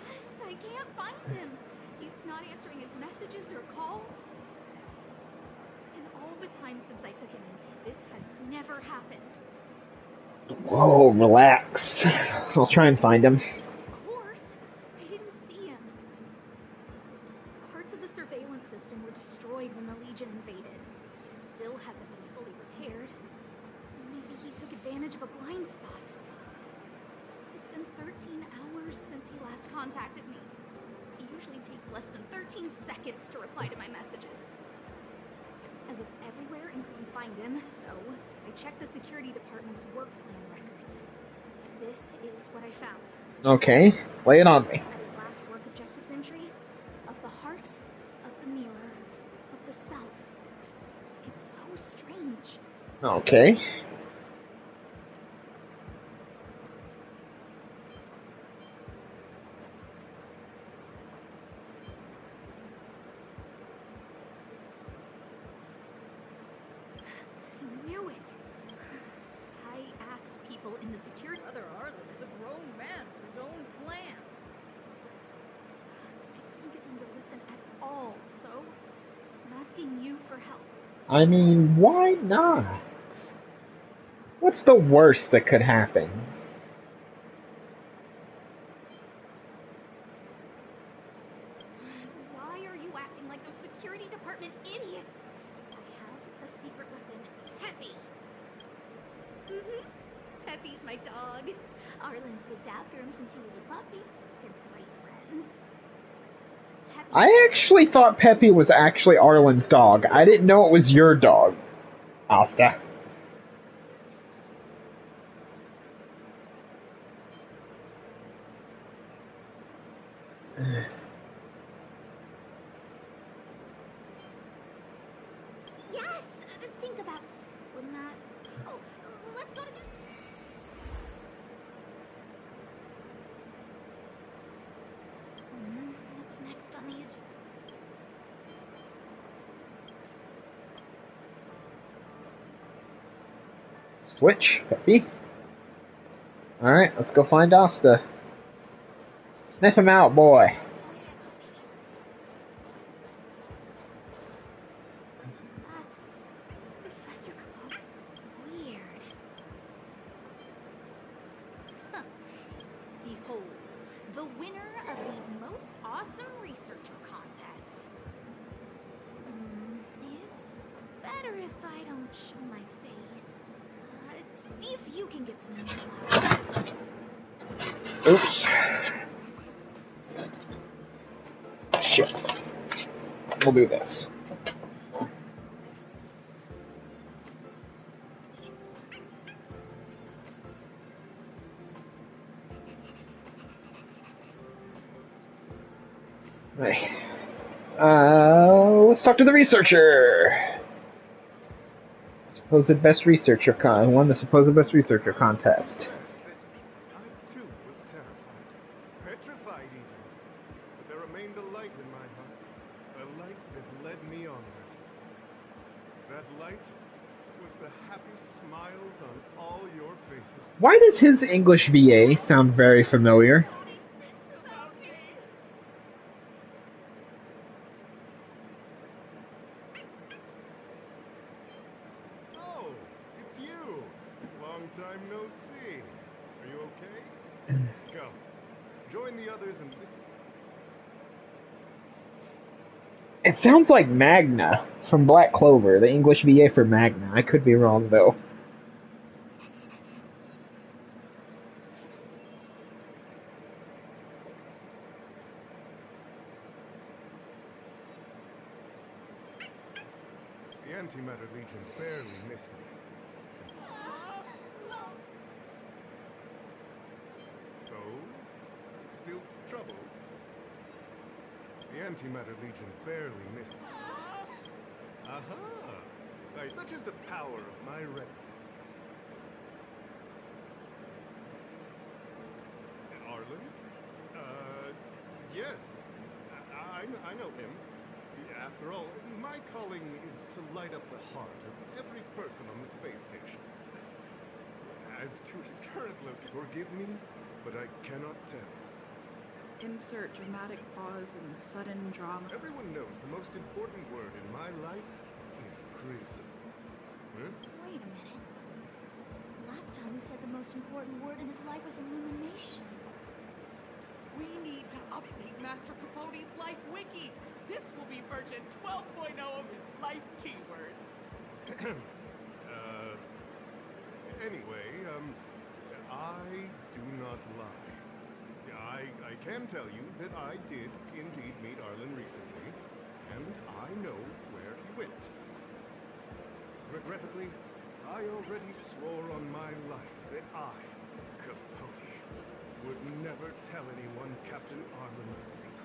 Yes, I can't find him. He's not answering his messages or calls. In all the time since I took him in, this has never happened. Whoa, relax. I'll try and find him. Of course, I didn't see him. Parts of the surveillance system were destroyed when the Legion invaded. It still hasn't been fully repaired. Maybe he took advantage of a blind spot. It's been 13 hours since he last contacted me. He usually takes less than 13 seconds to reply to my messages. I looked everywhere and couldn't find him, so I checked the security department's work plan records. This is what I found. Okay, lay it on me. At his last work objectives entry, of the heart, of the mirror, of the self. It's so strange. Okay. I knew it. I asked people in the security. Brother Arlen is a grown man with his own plans. I couldn't get them to listen at all, so I'm asking you for help. I mean, why not? What's the worst that could happen? Why are you acting like those security department idiots? I have a secret weapon, Peppy. Peppy's my dog. Arlen's looked after him since he was a puppy. They're great friends. Peppy. I actually thought Peppy was actually Arlen's dog. I didn't know it was your dog, Asta. Yes! Think about... Wouldn't that... Oh, let's go to this... What's next on the agenda? Switch, Peppy. Alright, let's go find Asta. Sniff him out, boy. That's... Professor Capote. Weird. Huh. Behold, the winner of the most awesome researcher contest. It's better if I don't show my face. See if you can get some intel. Oops. Shit. We'll do this. Right. Let's talk to the researcher. Supposed best researcher won the supposed best researcher contest. I too was terrified, petrified even. But there remained a light in my heart, a light that led me onward. That light was the happy smiles on all your faces. Why does his English VA sound very familiar? Oh, it's you. Long time no see. Are you okay? Come, join the others and listen. It sounds like Magna from Black Clover, the English VA for Magna. I could be wrong, though. The Antimatter Legion barely missed me. Oh? Still trouble? The Antimatter Legion barely missed me. Aha! Right, such is the power of my red. Arlen? Yes. I know him. After all, my calling is to light up the heart of every person on the space station. As to his current location, forgive me, but I cannot tell. Insert dramatic pause and sudden drama. Everyone knows the most important word in my life is principle. Huh? Wait a minute. Last time he said the most important word in his life was illumination. We need to update Master Capote's Life Wiki. This will be version 12.0 of his life keywords. Anyway, I do not lie. I can tell you that I did indeed meet Arlen recently, and I know where he went. Regrettably, I already swore on my life that I, Capote, would never tell anyone Captain Arlen's secret.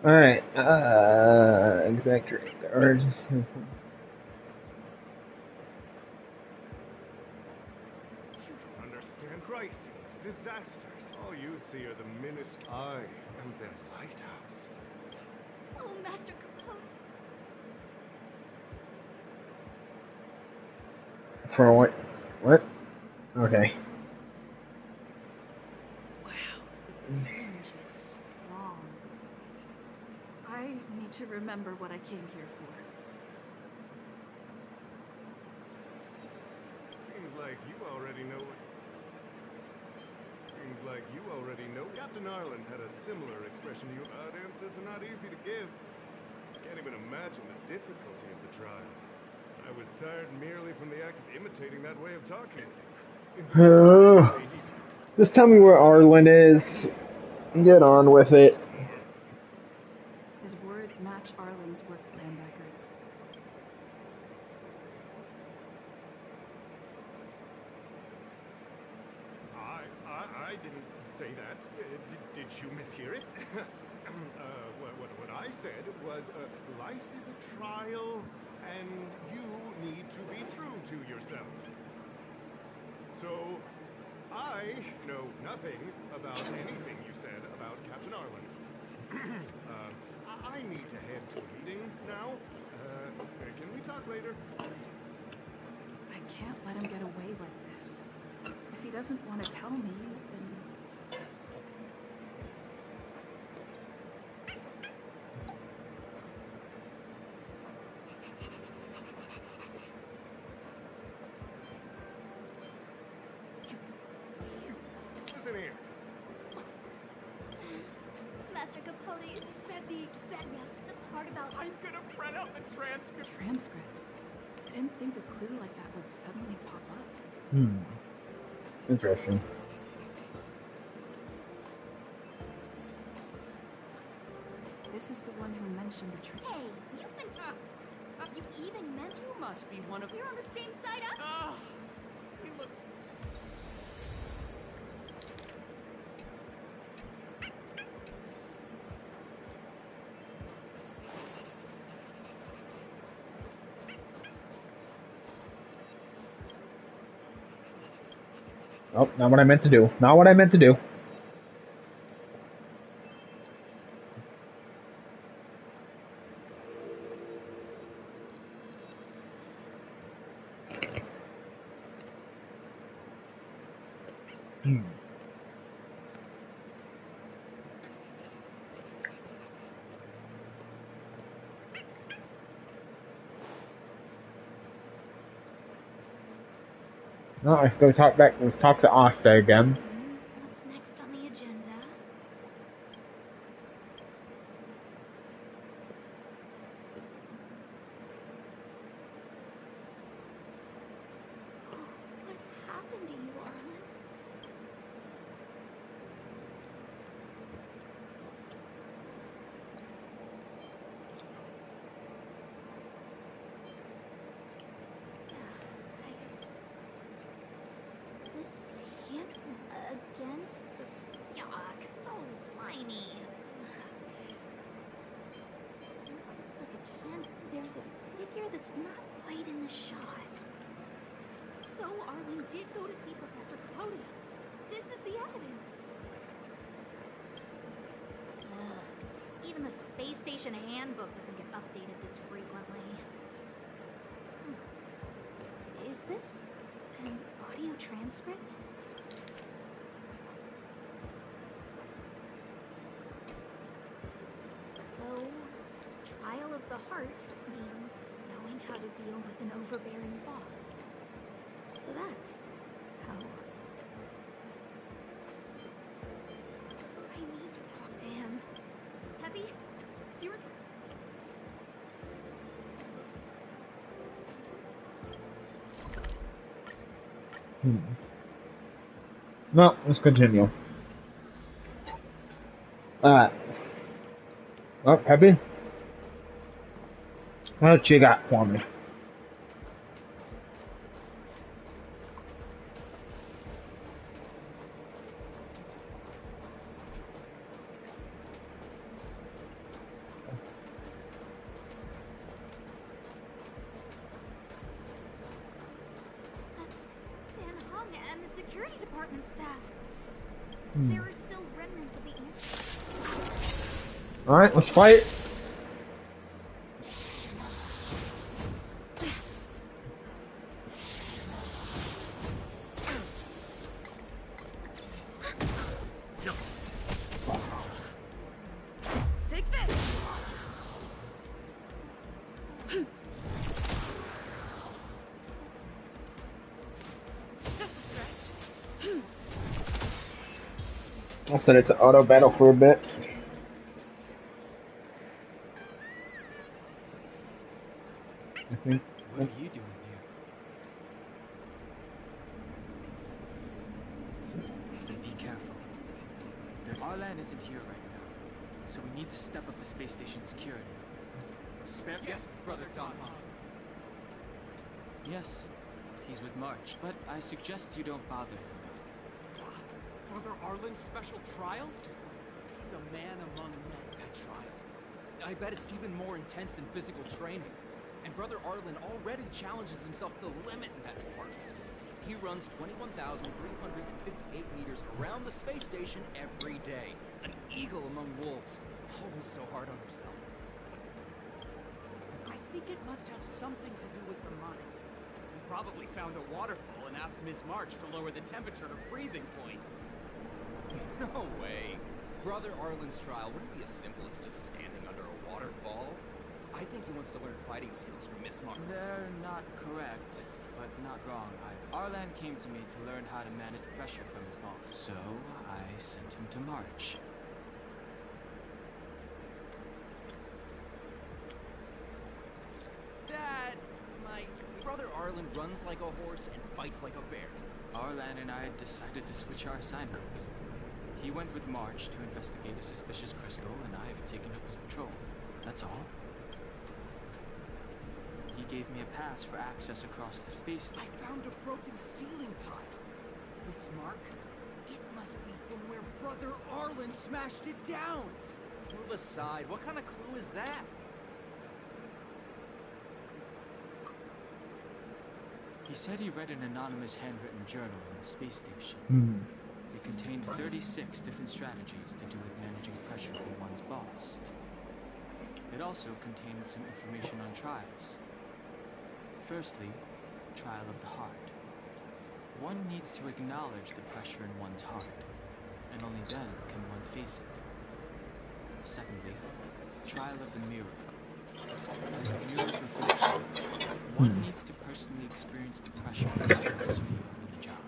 Alright, exact director. You don't understand crises, disasters. All you see are the minuscule. I am their lighthouse. Oh, Master Capote. For what? What? Okay. Wow, the fringe is strong. I need to remember what I came here for. Seems like you already know Captain Arlen had a similar expression to you. Answers are not easy to give. Can't even imagine the difficulty of the trial. I was tired merely from the act of imitating that way of talking with him. Just tell me where Arlen is. Get on with it. His words match Arlen's work plan records. I didn't say that. Did you mishear it? What I said was, life is a trial, and you need to be true to yourself. So, I know nothing about anything you said about Captain Arlen. I need to head to a meeting now. Can we talk later? I can't let him get away like this. If he doesn't want to tell me, then... Listen here. Master Capote, you said the exact... Yes, the part about... I'm gonna print out the transcript. Transcript? I didn't think a clue like that would suddenly pop up. Interesting. This is the one who mentioned the tree. Hey, you've been... You even meant... You must be one of... You're on the same side up? Ah, he looks... Oh, not what I meant to do. Not what I meant to do. No, let's go talk back. Let's talk to Asta again. What's next on the agenda? What happened to you, Arlen? there's a figure that's not quite in the shot. So Arlen did go to see Professor Capote. This is the evidence. Ugh. Even the space station handbook doesn't get updated this frequently. Is this an audio transcript? So, trial of the heart means knowing how to deal with an overbearing boss. So that's how... I need to talk to him. Peppy, it's your turn. No, let's continue. Alright. Oh, Peppy? What you got for me? And the security department staff. There are still remnants of the Alright, let's fight. Take this. Just a scratch. I'll set it to auto battle for a bit. I think. What are you doing here? Be careful. Arlan isn't here right now, so we need to step up the space station security. Yes, Brother Don. Yes, he's with March, but I suggest you don't bother him. Brother Arlen's special trial? He's a man among men, that trial. I bet it's even more intense than physical training. And Brother Arlen already challenges himself to the limit in that department. He runs 21,358 meters around the space station every day. An eagle among wolves. Always so hard on himself. I think it must have something to do with the mind. He probably found a waterfall and asked Ms. March to lower the temperature to freezing point. No way. Brother Arlen's trial wouldn't be as simple as just standing under a waterfall. I think he wants to learn fighting skills from Miss March. They're not correct, but not wrong either. Arlan came to me to learn how to manage pressure from his boss, so I sent him to March. That might... Brother Arlen runs like a horse and fights like a bear. Arlan and I decided to switch our assignments. He went with March to investigate a suspicious crystal, and I've taken up his patrol. That's all. He gave me a pass for access across the space station. I found a broken ceiling tile. This mark? It must be from where Brother Arlen smashed it down. Move aside. What kind of clue is that? He said he read an anonymous handwritten journal in the space station. It contained 36 different strategies to do with managing pressure from one's boss. It also contained some information on trials. Firstly, trial of the heart. One needs to acknowledge the pressure in one's heart, and only then can one face it. Secondly, trial of the mirror. Like a mirror's reflection, one needs to personally experience the pressure others feel in a job.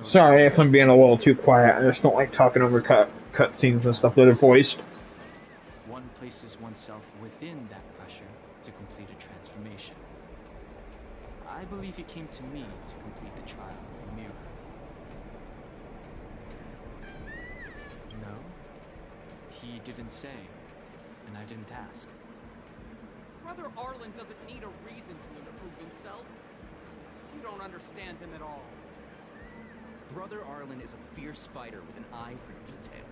Sorry if I'm being a little too quiet. I just don't like talking over cutscenes and stuff that are voiced. One places oneself within that pressure to complete a transformation. I believe he came to me to complete the trial of the mirror. No? He didn't say, and I didn't ask. Brother Arlen doesn't need a reason to improve himself. You don't understand him at all. Brother Arlen is a fierce fighter with an eye for detail.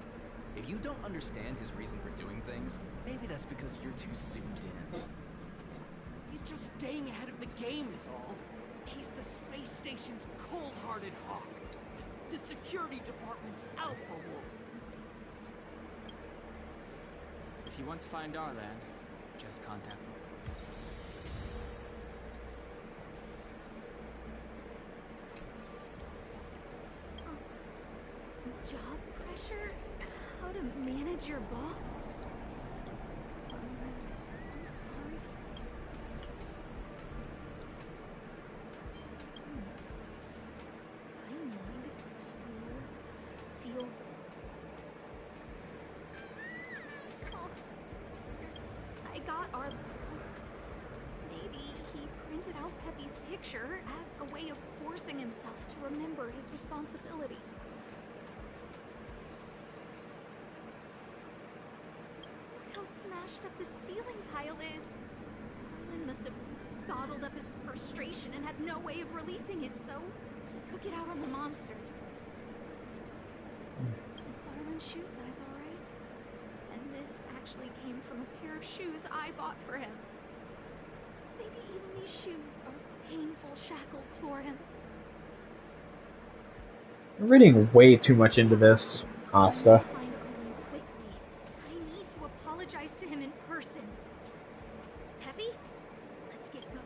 If you don't understand his reason for doing things, maybe that's because you're too zoomed in. He's just staying ahead of the game is all. He's the space station's cold-hearted hawk. The security department's alpha wolf. If you want to find Darlan, just contact me. Job pressure? How to manage your boss? I'm sorry. I need to feel... Oh, I got our... Maybe he printed out Peppy's picture as a way of forcing himself to remember his responsibility. Look how smashed up the ceiling tile is. Arlen must have bottled up his frustration and had no way of releasing it, so he took it out on the monsters. It's Arlen's shoe size, all right. And this actually came from a pair of shoes I bought for him. Maybe even these shoes are painful shackles for him. I'm reading way too much into this, Asta. Find Arlen quickly. I need to apologize to him in person. Peppy, let's get going.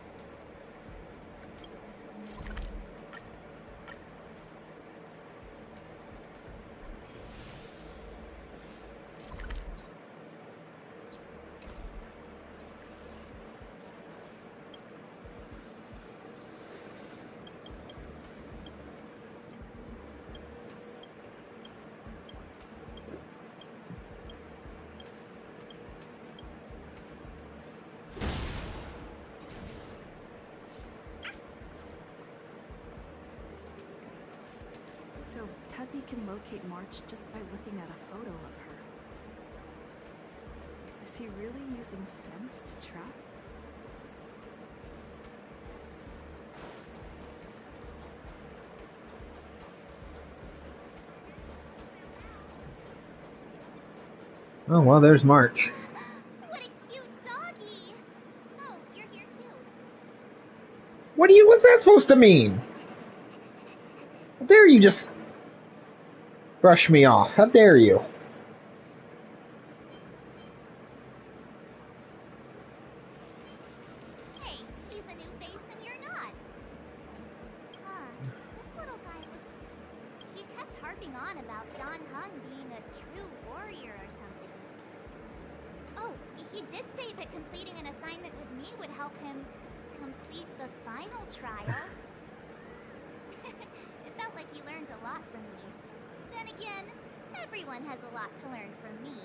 So Peppy can locate March just by looking at a photo of her. Is he really using scent to track? Oh, well, there's March. What a cute doggy! Oh, you're here too. What's that supposed to mean? How dare you just brush me off? How dare you? Hey, he's a new face and you're not. Huh, this little guy looks... He kept harping on about Don Hung being a true warrior or something. Oh, he did say that completing an assignment with me would help him complete the final trial. It felt like he learned a lot from me. Then again, everyone has a lot to learn from me.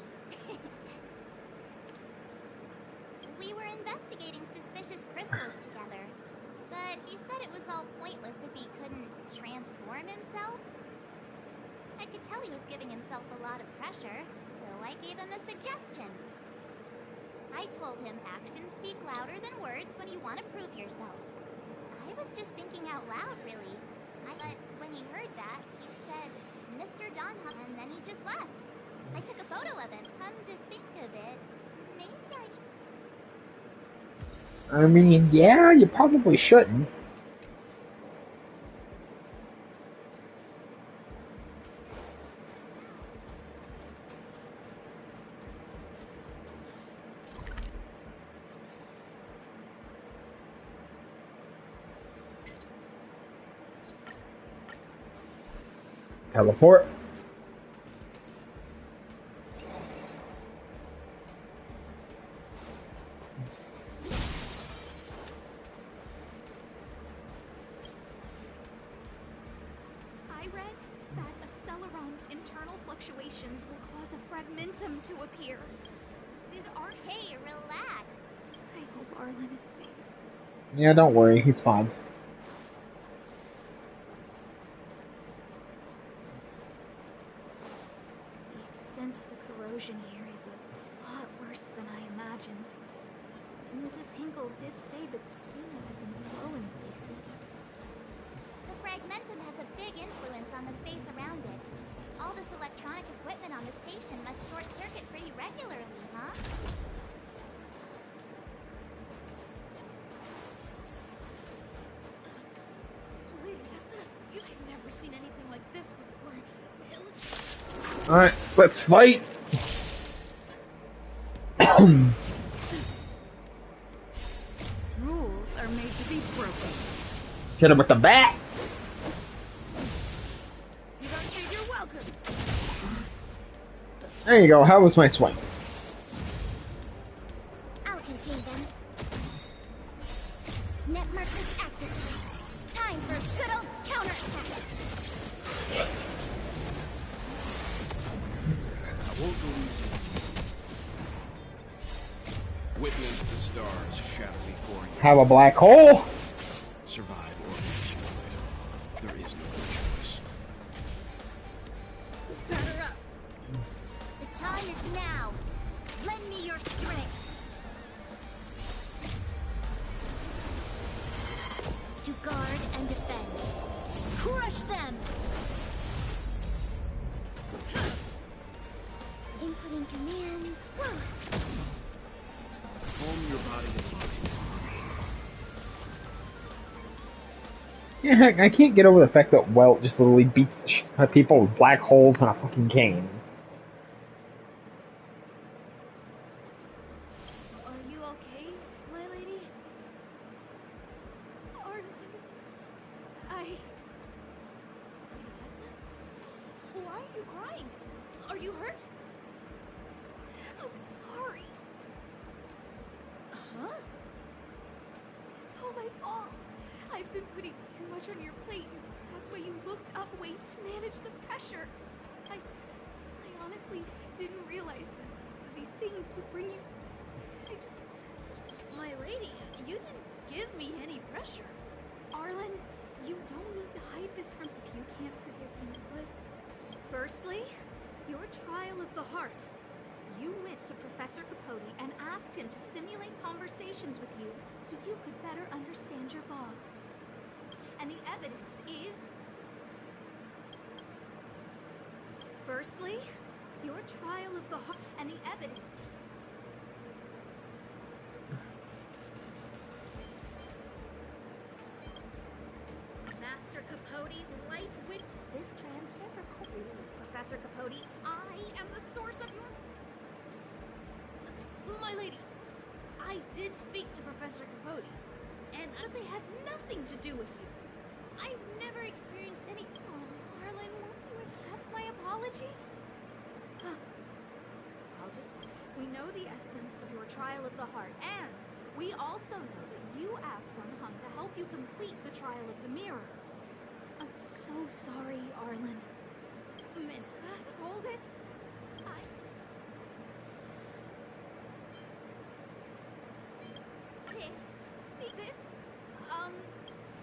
We were investigating suspicious crystals together, but he said it was all pointless if he couldn't transform himself. I could tell he was giving himself a lot of pressure, so I gave him a suggestion. I told him actions speak louder than words when you want to prove yourself. I was just thinking out loud, really. But when he heard that, he said, Mr. Don Hung, and then he just left. I took a photo of him. Come to think of it, maybe I mean, yeah, you probably shouldn't. Teleport. I read that Stellarron's internal fluctuations will cause a fragmentum to appear. Did Art... Hey, relax. I hope Arlen is safe. Yeah, don't worry, he's fine. The extent of the corrosion here is a lot worse than I imagined. Mrs. Hinkle did say the cleanup had been slow in places. The fragmentum has a big influence on the space around it. All this electronic equipment on the station must short-circuit pretty regularly, huh? Alright, let's fight! Rules are made to be broken. Hit him with the bat! You don't think you're welcome. There you go, how was my swing? I'll contain them. Net markers active. Time for a good old counterattack. I won't go easy. Witness the stars shadow before you. Have a black hole? Survive or be destroyed. There is no other choice. Batter up. The time is now. Lend me your strength. To guard and defend. Crush them! Inputting commands. Woo. Calm your body and mind. Yeah, I can't get over the fact that Welt just literally beats the shit out of people with black holes and a fucking cane. Are you okay, my lady? Lady Asta? Why are you crying? Are you hurt? I'm sorry. Huh? It's all my fault. I've been putting too much on your plate, and that's why you looked up ways to manage the pressure. I honestly didn't realize that these things would bring you. My lady, you didn't give me any pressure. Arlen, you don't need to hide this from me if you can't forgive me, but firstly, your trial of the heart. You went to Professor Capote and asked him to simulate conversations with you so you could better understand your boss. And the evidence is... Firstly, your trial of the heart and the evidence... Master Capote's life with this transcript for Professor Capote. I am the source of your... My lady, I did speak to Professor Capote, but they had nothing to do with you. I've never experienced any... Oh, Arlen, won't you accept my apology? We know the essence of your trial of the heart, and we also know that you asked Hung to help you complete the trial of the mirror. I'm so sorry, Arlen. Miss... Hold it.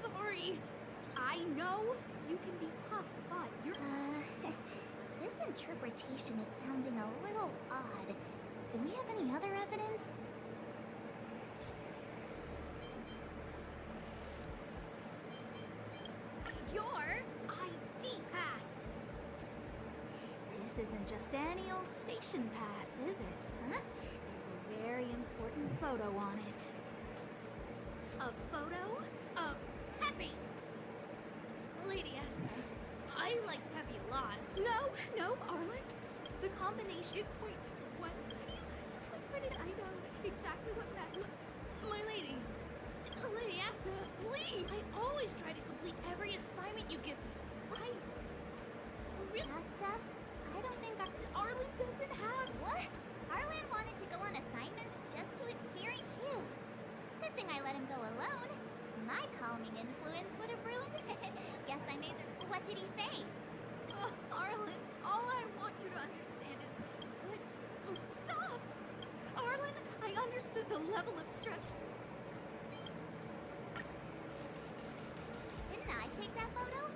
Sorry. I know you can be tough, but you're... This interpretation is sounding a little odd. Do we have any other evidence? Your ID pass. This isn't just any old station pass, is it? Huh? There's a very important photo on it. A photo of Peppy. Lady Asta, I like Peppy a lot. No, Arlen. The combination points to what you fingerprinted. I know exactly what message. My lady, Lady Asta, please. I always try to complete every assignment you give me. Asta, I don't think Arlen doesn't have. What? Arlen wanted to go on assignments just to experience you. Good thing I let him go alone. My calming influence would have ruined it. Guess I made the... What did he say? Arlen, all I want you to understand is... But... Stop! Arlen, I understood the level of stress... Didn't I take that photo?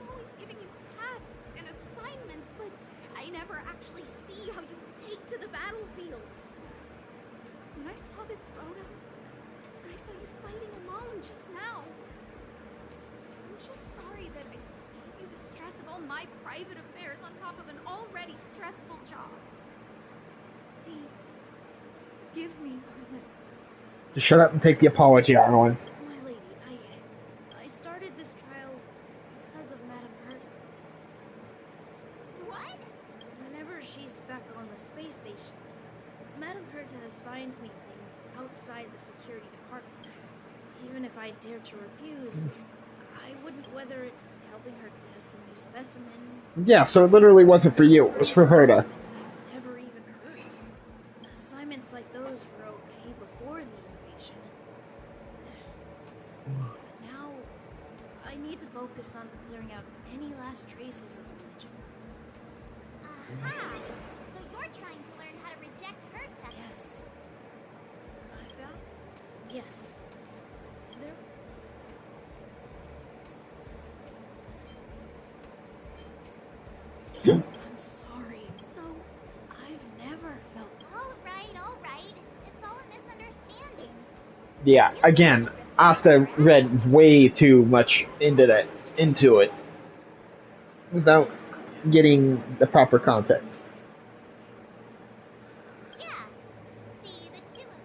I'm always giving you tasks and assignments, but I never actually see how you take to the battlefield. When I saw this photo, when I saw you fighting alone just now, I'm just sorry that I gave you the stress of all my private affairs on top of an already stressful job. Please, forgive me, Arlen. Just shut up and take the apology, Arlen. My lady, I started this trial because of Madame Hurt. Madam Herta assigns me things outside the security department. Even if I dare to refuse, I wouldn't whether it's helping her test some new specimen. Yeah, so it literally wasn't for you. It was for her to. I've never even heard of. Assignments like those were okay before the invasion. But now, I need to focus on clearing out any last traces of religion. Aha! So you're trying to learn how to reject her test. Yes. I found... Yes. There... I'm sorry. So, I've never felt... All right. It's all a misunderstanding. Yeah, again, Asta read way too much into it, without getting the proper context. Yeah. See, the two of...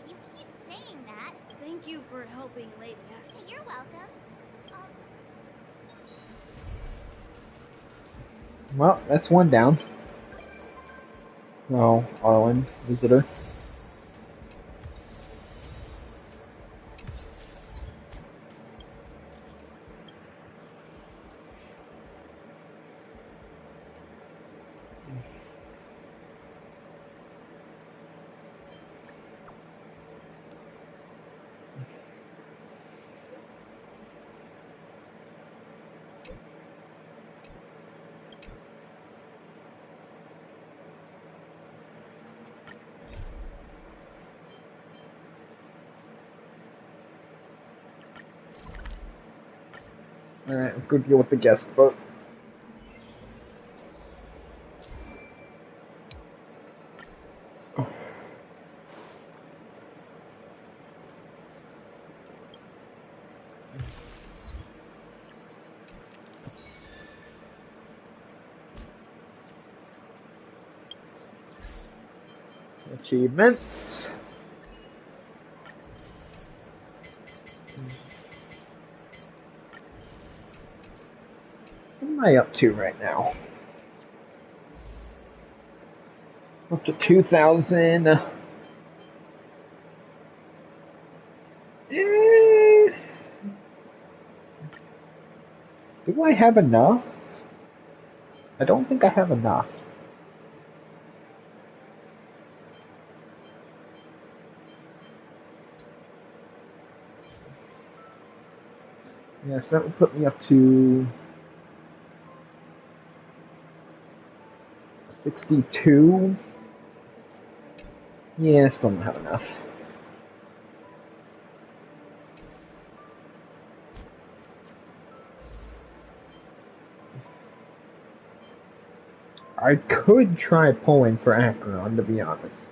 You keep saying that. Thank you for helping Lady Asta. Hey, you're welcome. Well, that's one down. Oh, Arlen, visitor. Alright, let's go deal with the guest boat. Achievements. What am I up to right now? Up to 2,000. Do I have enough? I don't think I have enough. Yes, that would put me up to 62. Yeah, still don't have enough. I could try pulling for Akron, to be honest.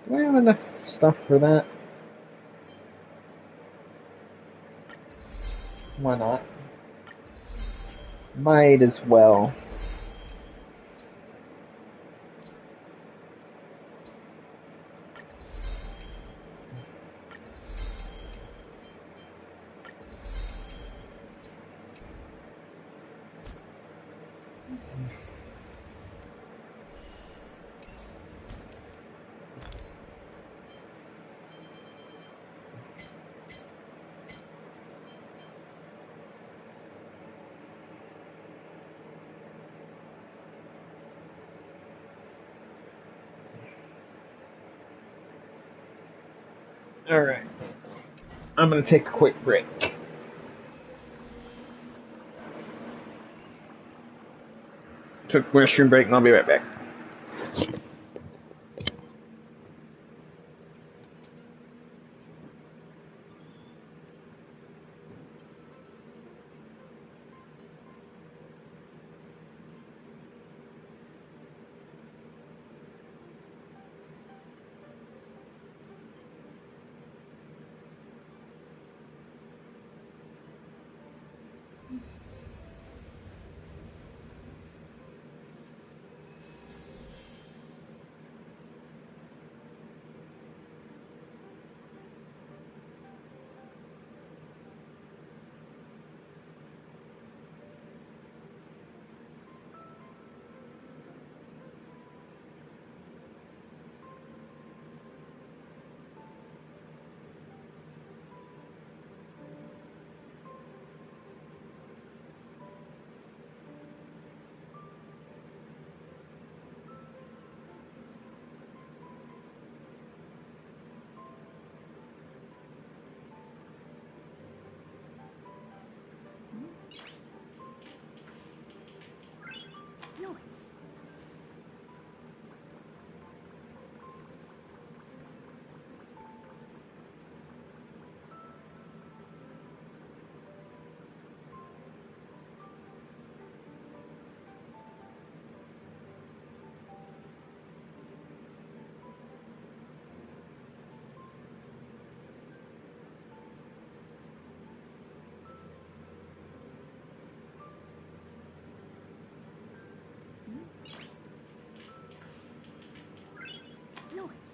Do I have enough stuff for that? Why not? Might as well. Alright. I'm gonna take a quick break. Took a restroom break and I'll be right back. Noise. Noise.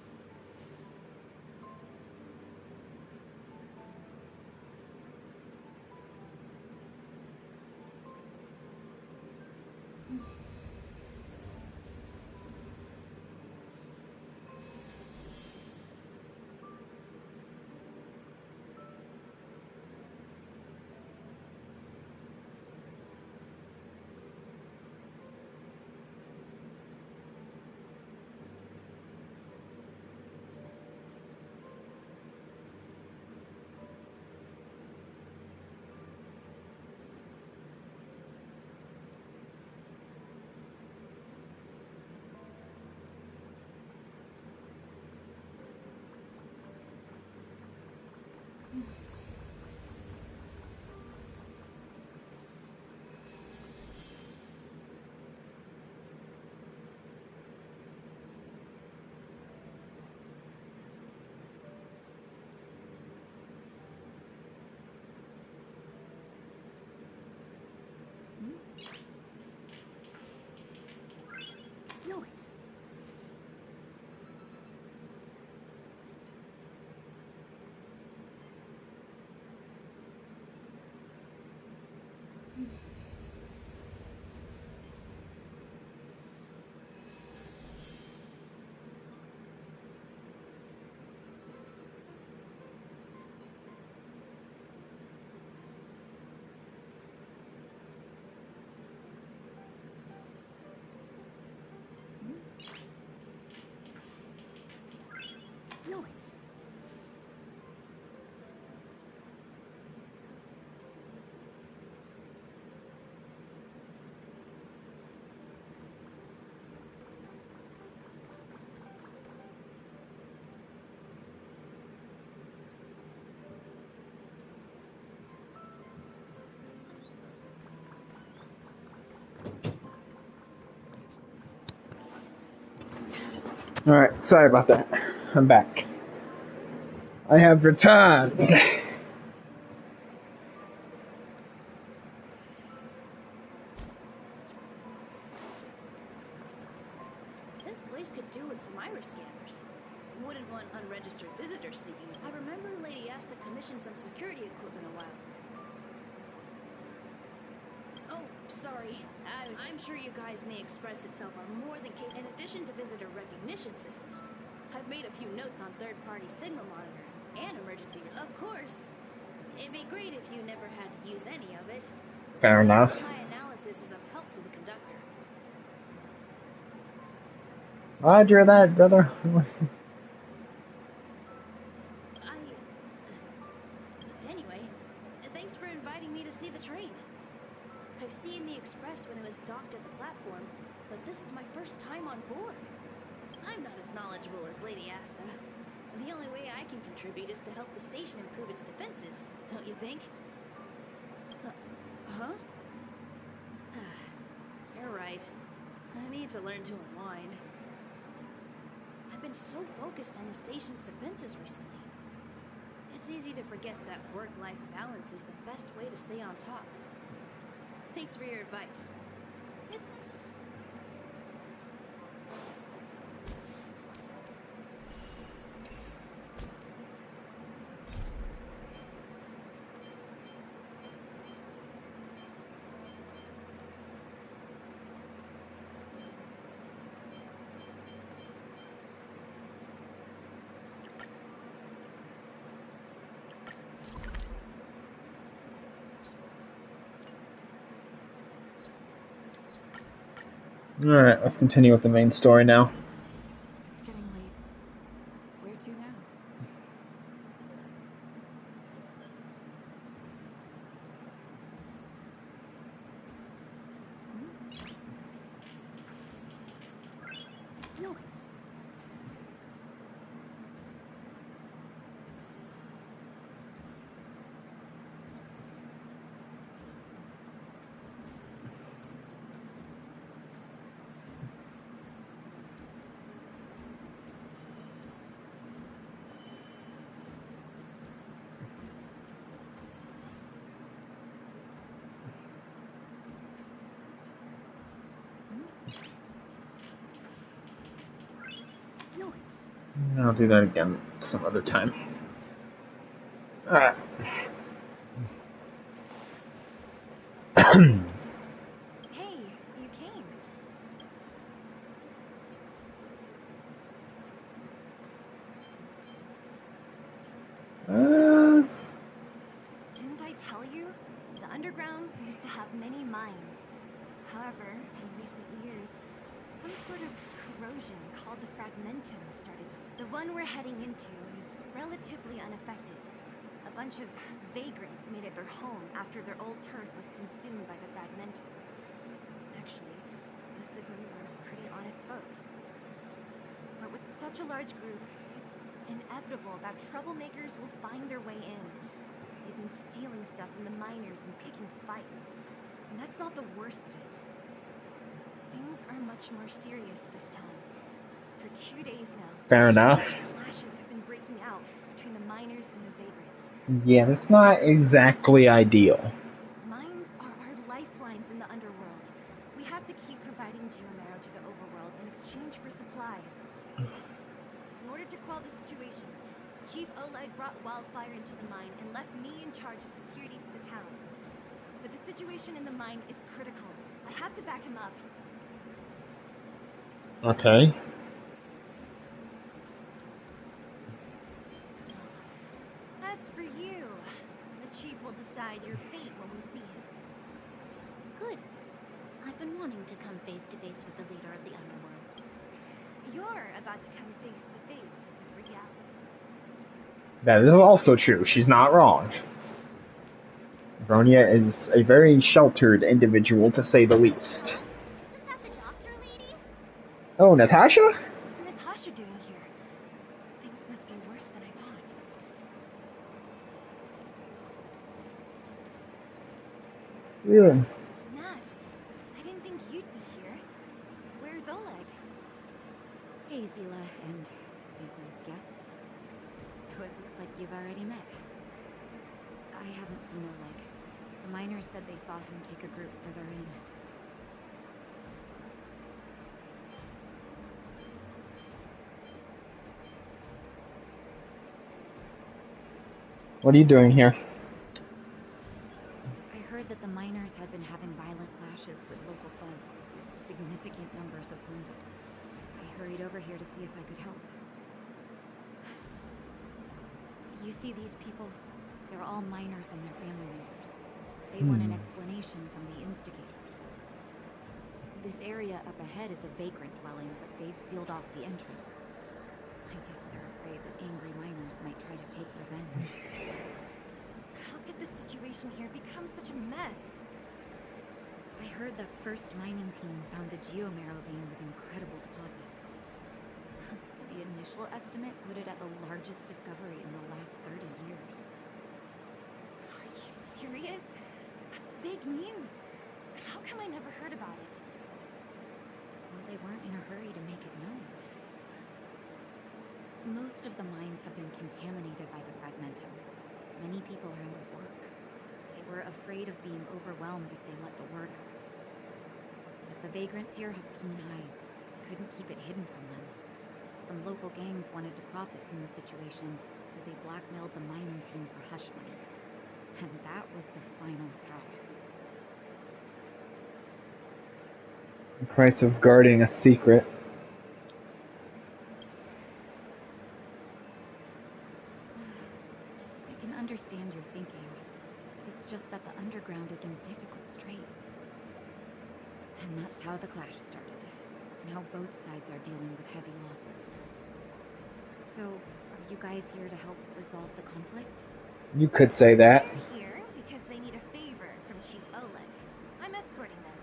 Noise. Noise. Alright, sorry about that. I'm back. I have returned. This place could do with some iris scanners. You wouldn't want unregistered visitors sneaking in. I remember Lady asked to commission some security equipment a while. Oh, sorry. I'm sure you guys may express itself are more than capable. In addition to visitor recognition systems, I've made a few notes on third-party signal monitoring and emergency response. Of course. It'd be great if you never had to use any of it. Fair enough. My analysis is of help to the conductor. Roger that, brother. I've seen the Express when it was docked at the platform, but this is my first time on board. I'm not as knowledgeable as Lady Asta. The only way I can contribute is to help the station improve its defenses, don't you think? Huh? You're right. I need to learn to unwind. I've been so focused on the station's defenses recently. It's easy to forget that work-life balance is the best way to stay on top. Thanks for your advice. It's... Alright, let's continue with the main story now. It's getting late. Where to now? Noise. I'll do that again some other time. Alright. Hey, you came. Didn't I tell you? The underground used to have many mines. However, in recent years, some sort of corrosion called the fragmentum started to... The one we're heading into is relatively unaffected. A bunch of vagrants made it their home after their old turf was consumed by the fragmentum. Actually, most of them are pretty honest folks. But with such a large group, it's inevitable that troublemakers will find their way in. They've been stealing stuff from the miners and picking fights. And that's not the worst of it. Things are much more serious this time. For 2 days now, Fair enough. clashes have been breaking out between the miners and the vagrants. Yeah, that's not exactly ideal. Mines are our lifelines in the underworld. We have to keep providing geomarrow to the overworld in exchange for supplies. In order to quell the situation, Chief Oleg brought wildfire into the mine and left me in charge of security for the towns. But the situation in the mine is critical. I have to back him up. Okay. As for you, the Chief will decide your fate when we see him. Good. I've been wanting to come face to face with the leader of the underworld. You're about to come face to face with reality. That is also true. She's not wrong. Bronya is a very sheltered individual, to say the least. Isn't that the doctor lady? Oh, Natasha? What's Natasha doing here? Things must be worse than I thought. Yeah. Nat, I didn't think you'd be here. Where's Oleg? Hey, Zila and Sampo's guests. So it looks like you've already met. I haven't seen Oleg. The miners said they saw him take a group further in. What are you doing here? I heard that the miners had been having violent clashes with local thugs, with significant numbers of wounded. I hurried over here to see if I could help. You see these people? They're all miners and their family members. They want an explanation from the instigators. This area up ahead is a vagrant dwelling, but they've sealed off the entrance. I guess they're afraid that angry miners might try to take revenge. How could this situation here become such a mess? heard that first mining team found a geomarrow vein with incredible deposits. The initial estimate put it at the largest discovery in the last 30 years. Are you serious? That's big news. How come I never heard about it? Well, they weren't in a hurry to make it known. Most of the mines have been contaminated by the fragmentum. Many people are out of work. They were afraid of being overwhelmed if they let the word out. But the vagrants here have keen eyes. They couldn't keep it hidden from them. Some local gangs wanted to profit from the situation, so they blackmailed the mining team for hush money. And that was the final straw. The price of guarding a secret. I can understand your thinking. It's just that the underground is in difficult straits. And that's how the clash started. Now both sides are dealing with heavy losses. So, are you guys here to help resolve the conflict? You could say that. They're here because they need a favor from Chief Oleg. I'm escorting them.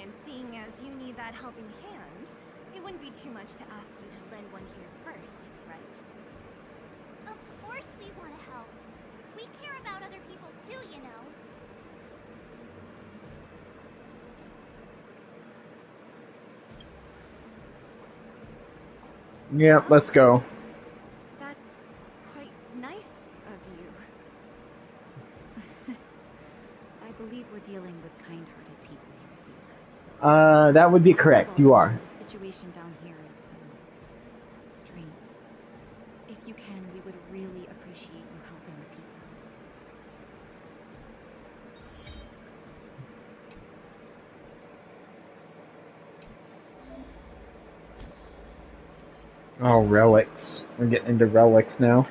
And seeing as you need that helping hand, it wouldn't be too much to ask you to lend one here first, right? Of course we want to help. We care about other people too, you know. Yeah, let's go. That's quite nice of you. I believe we're dealing with kind-hearted people here, Zila. That would be correct. You are. The situation down here is strained. If you can, we would really appreciate you helping the people. Oh, relics. We're getting into relics now.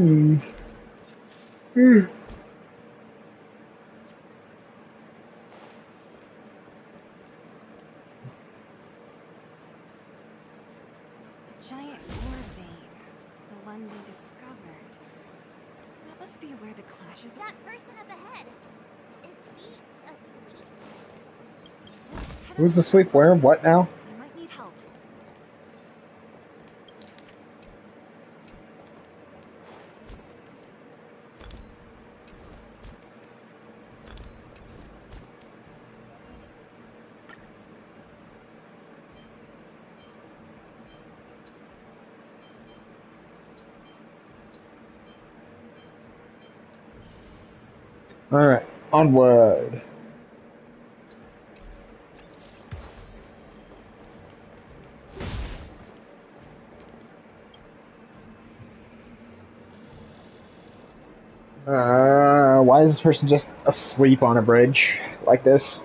The giant ore vein. The one they discovered. That must be where the clashes are. That person up ahead. Is he asleep? Who's asleep where? What now? You might need help. Alright, onward. Why is this person just asleep on a bridge like this?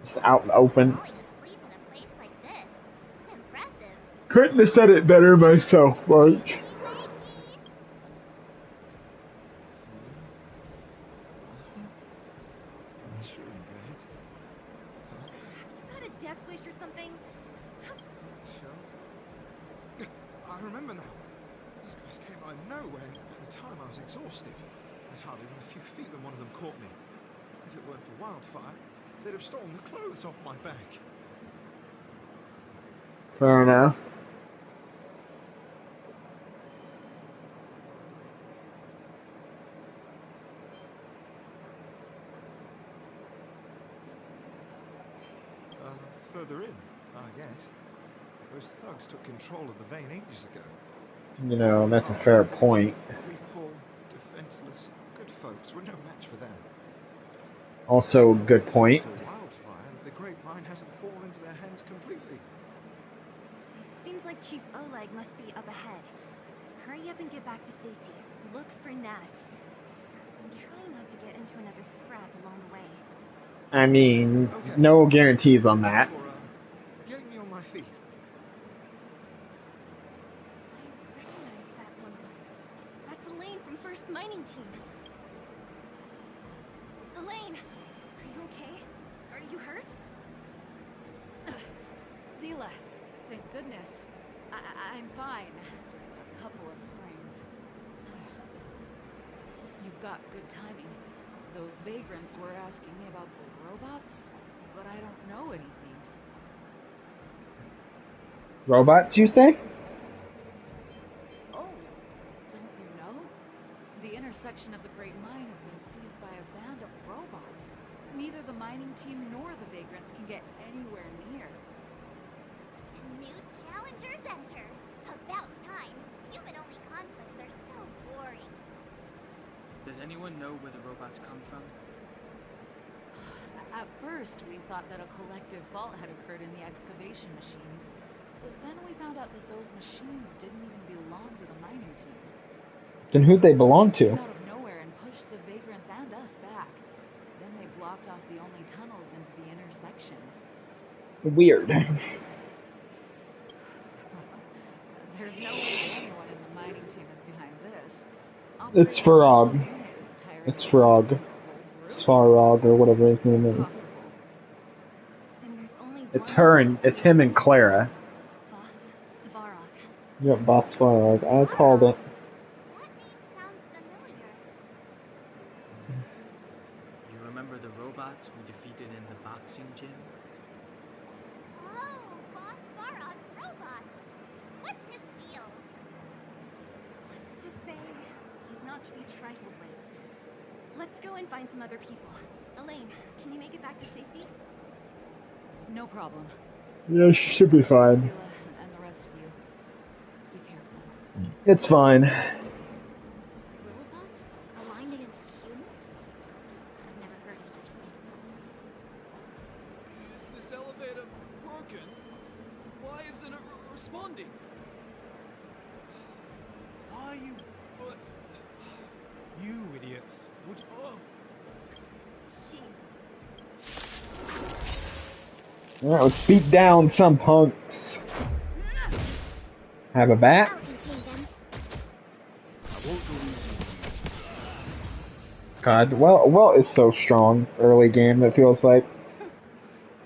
Just out in the open. Falling asleep in a place like this. Impressive. Couldn't have said it better myself, March. Got a death wish or something? Shelter? I remember now. These guys came out of nowhere. At the time, I was exhausted. I'd hardly run a few feet when one of them caught me. If it weren't for wildfire, they'd have stolen the clothes off my back. Fair enough. Further in, I guess. Those thugs took control of the vein ages ago. You know, that's a fair point. We poor, defenseless, good folks were no match for them. Also, good point. Wildfire, the great mine hasn't fallen into their hands completely. It seems like Chief Oleg must be up ahead. Hurry up and get back to safety. Look for Nat. I'm trying not to get into another scrap along the way. I mean, no guarantees on that. Getting me on my feet. I recognize that woman. That's Elaine from First Mining Team. Elaine, are you okay? Are you hurt? Zila, thank goodness. I'm fine. Just a couple of sprains. You've got good timing. Those vagrants were asking me about the robots, but I don't know anything. Robots, you say? Oh, don't you know? The intersection of the Great Mine has been seized by a band of robots. Neither the mining team nor the vagrants can get anywhere near. New challengers enter. About time. Human-only conflicts are so boring. Does anyone know where the robots come from? At first, we thought that a collective fault had occurred in the excavation machines. But then we found out that those machines didn't even belong to the mining team. Then who'd they belong to? Out of nowhere and pushed the vagrants and us back. Then they blocked off the only tunnels into the intersection. Weird. There's no way anyone in the mining team is behind this. It's Farog. It's Frog. Svarog, or whatever his name is. It's her and it's him and Clara. Boss Svarog. Yep, Boss Svarog. I called it. You remember the robots we defeated in the boxing gym? Oh, Boss Farog's robots. What's his deal? Let's just say he's not to be trifled with. Let's go and find some other people. Elaine, can you make it back to safety? No problem. Yeah, she should be fine. Zila and the rest of you, be careful. It's fine. Robots aligned against humans? I've never heard of such a thing. Is this elevator broken? Why isn't it responding? Why are you... You idiots. Would... Oh. Alright, let's beat down some punks. Have a bat? God, well is so strong early game, it feels like.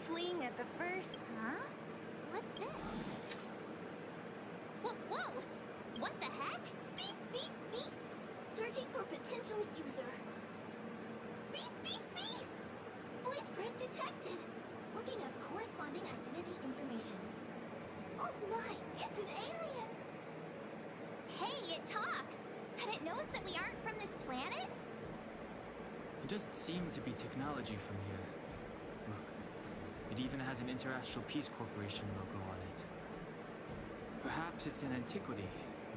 Fleeing at the first... Huh? What's this? Whoa! What the heck? Beep, beep, beep! Searching for potential user. Beep, beep, beep! Voice print detected. Looking up corresponding identity information. Oh my, it's an alien! Hey, it talks! And it knows that we aren't from this planet? It doesn't seem to be technology from here. Look, it even has an Interastral Peace Corporation logo on it. Perhaps it's an antiquity,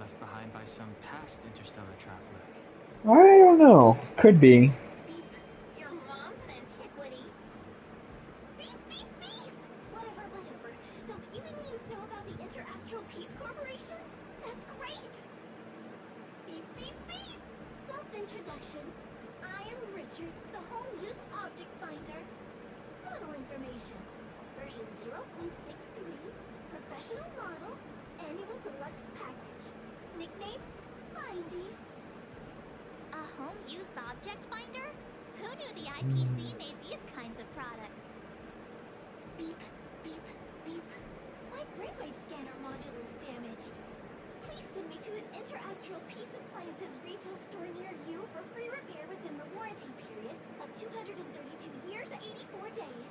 left behind by some past interstellar traveler. I don't know. Could be. Your mom's an antiquity. Beep, beep, beep! Whatever. So you aliens know about the Interastral Peace Corporation? That's great! Beep, beep, beep! Something introduction. I am Richard, the home use object finder. Model information. Version 0.63. Professional model. Annual deluxe package. Nickname? Findy. A home use object finder? Who knew the IPC made these kinds of products? Beep, beep, beep. My brainwave scanner module is damaged. Please send me to an Interastral Peace Appliances retail store near you for free repair within the warranty period of 232 years, 84 days.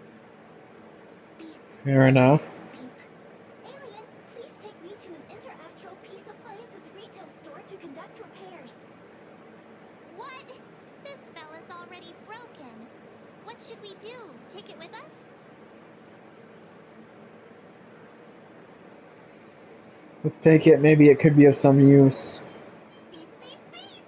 Beep. Fair enough. Beep. Alien, please take me to an Interastral Peace Appliances retail store to conduct repairs. What? This fella's already broken. What should we do? Take it with us? Let's take it. Maybe it could be of some use. Beep, beep, beep.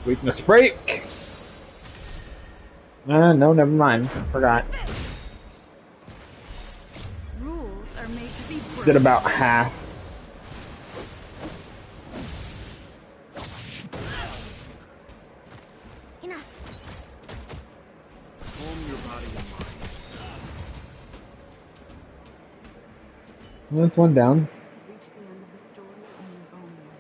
Weakness break. No, never mind. Forgot. Rules are made to be broken. Did about half. Calm your body and mind. That's one down. Reach the end of the story in your own way.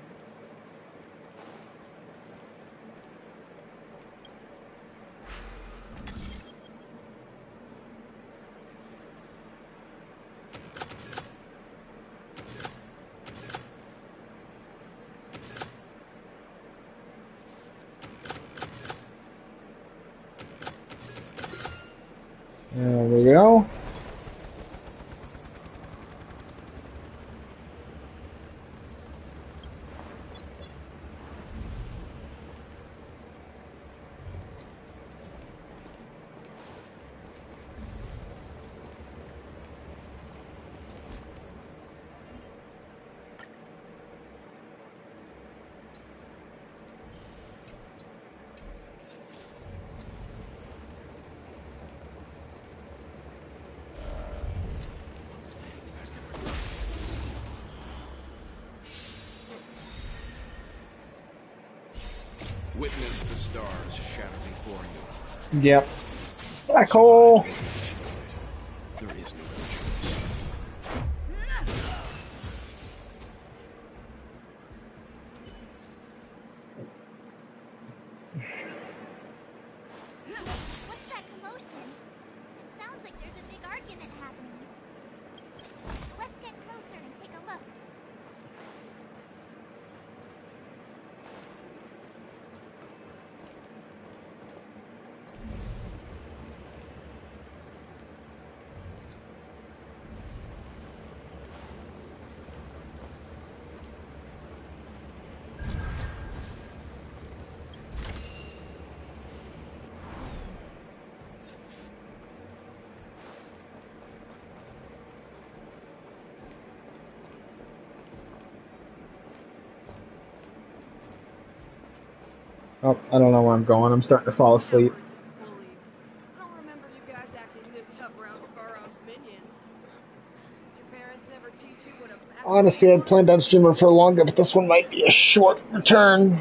There we go. Witness the stars shatter before you. Yep. Black hole. There is no other choice. What's that commotion? It sounds like there's a big argument happening. Let's get closer and take a look. Oh, I don't know where I'm going. I'm starting to fall asleep. Bullies. I don't remember you guys acting this tough around Sparrow's minions. Did your parents never teach you what a back Honestly, I'd planned on streaming for longer, but this one might be a short return.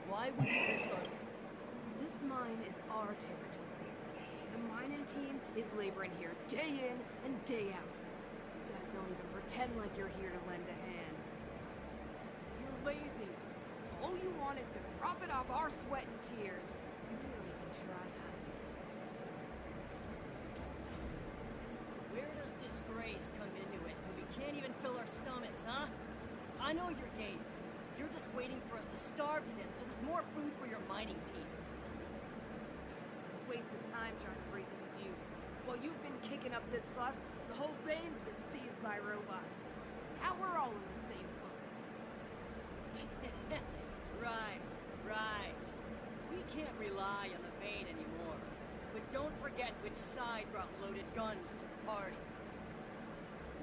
Why would we risk our... This mine is our territory. The mining team is laboring here day in and day out. You guys don't even pretend like you're here to lend a hand. You're lazy. All you want is to profit off our sweat and tears. You don't even try hiding it. Where does disgrace come into it when we can't even fill our stomachs, huh? I know your game. You're just waiting for us to starve to death so there's more food for your mining team. It's a waste of time trying to reason with you. While you've been kicking up this fuss, the whole vein's been seized by robots. Now we're all in the same boat. Right. We can't rely on the vein anymore. But don't forget which side brought loaded guns to the party.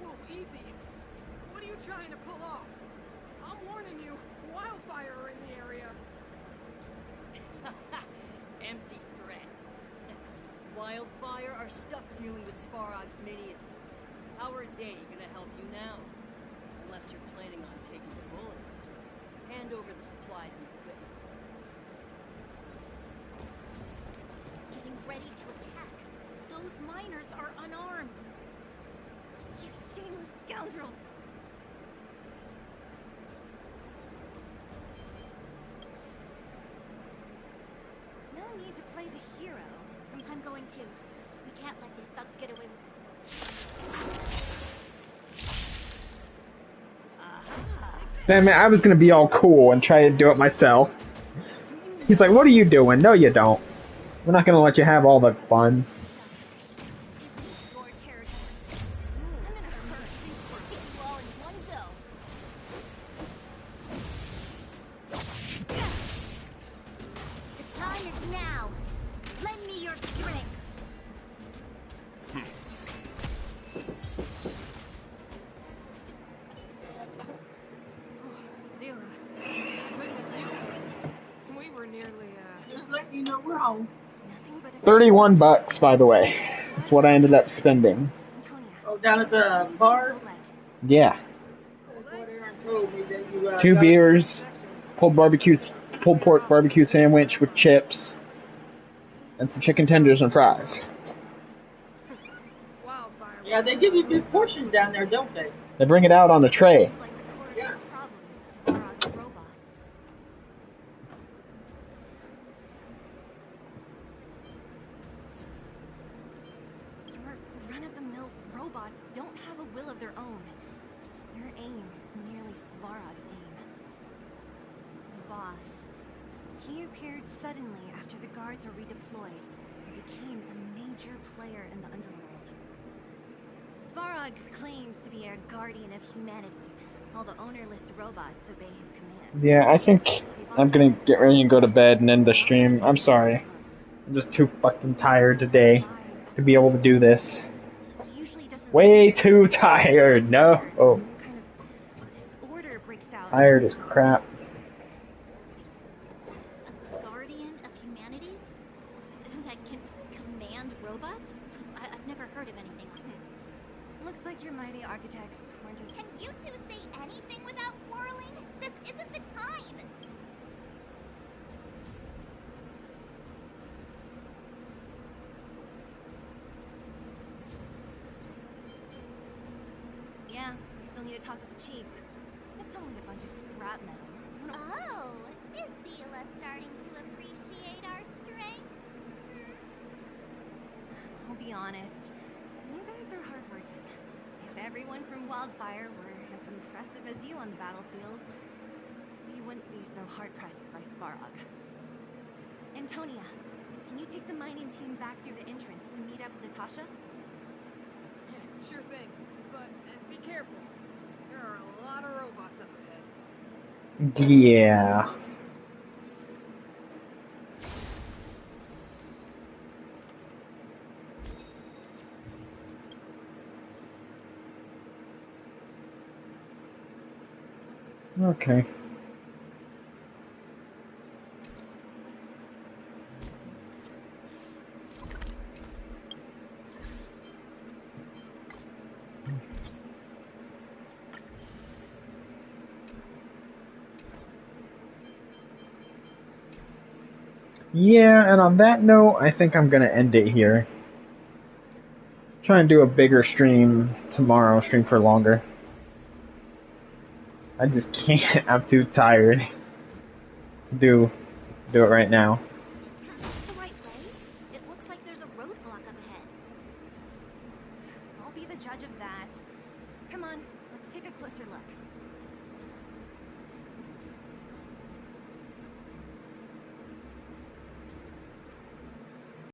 Whoa, easy. What are you trying to pull off? I'm warning you, wildfire are in the area. empty threat. Wildfire are stuck dealing with Svarog's minions. How are they gonna help you now? Unless you're planning on taking the bullet. Hand over the supplies and equipment. Getting ready to attack. Those miners are unarmed. You shameless scoundrels! No need to play the hero. I'm going to. We can't let these thugs get away with. Damn it, I was gonna be all cool and try to do it myself. He's like, what are you doing? No, you don't. We're not gonna let you have all the fun. The time is now. Lend me your strength. Zila, goodness you came. We were nearly, Just let you know we're home. 31 bucks, by the way. That's what I ended up spending. Oh, down at the bar? Yeah. That's what Aaron told me that you, 2 got- beers, pulled pork barbecue sandwich with chips, and some chicken tenders and fries. Yeah, they give you big portions down there, don't they? They bring it out on a tray. Yeah. Your run-of-the-mill robots don't have a will of their own. Their aim is merely Svarog's aim. The boss. He appeared suddenly after the guards were redeployed and became a major player in the underworld. Svarog claims to be a guardian of humanity, while the ownerless robots obey his commands. Yeah, I think I'm gonna get ready and go to bed and end the stream. I'm sorry. I'm just too fucking tired today to be able to do this. Way too tired. No. Oh. Disorder breaks out. Tired as crap. A guardian of humanity? That can command robots? I've never heard of anything like that. Looks like your mighty architects weren't as... Can you two say anything without quarreling? This isn't the time! Yeah, we still need to talk with the chief. It's only a bunch of scrap metal. Oh, is Zila starting to appreciate our strength? I'll be honest, you guys are hardworking. If everyone from Wildfire were as impressive as you on the battlefield, we wouldn't be so hard-pressed by Svarog. Antonia, can you take the mining team back through the entrance to meet up with Natasha? Yeah, sure thing. But be careful. There are a lot of robots up ahead. Yeah. Okay. Yeah, and on that note, I think I'm gonna end it here. Try and do a bigger stream tomorrow, stream for longer. I just can't, I'm too tired to do it right now.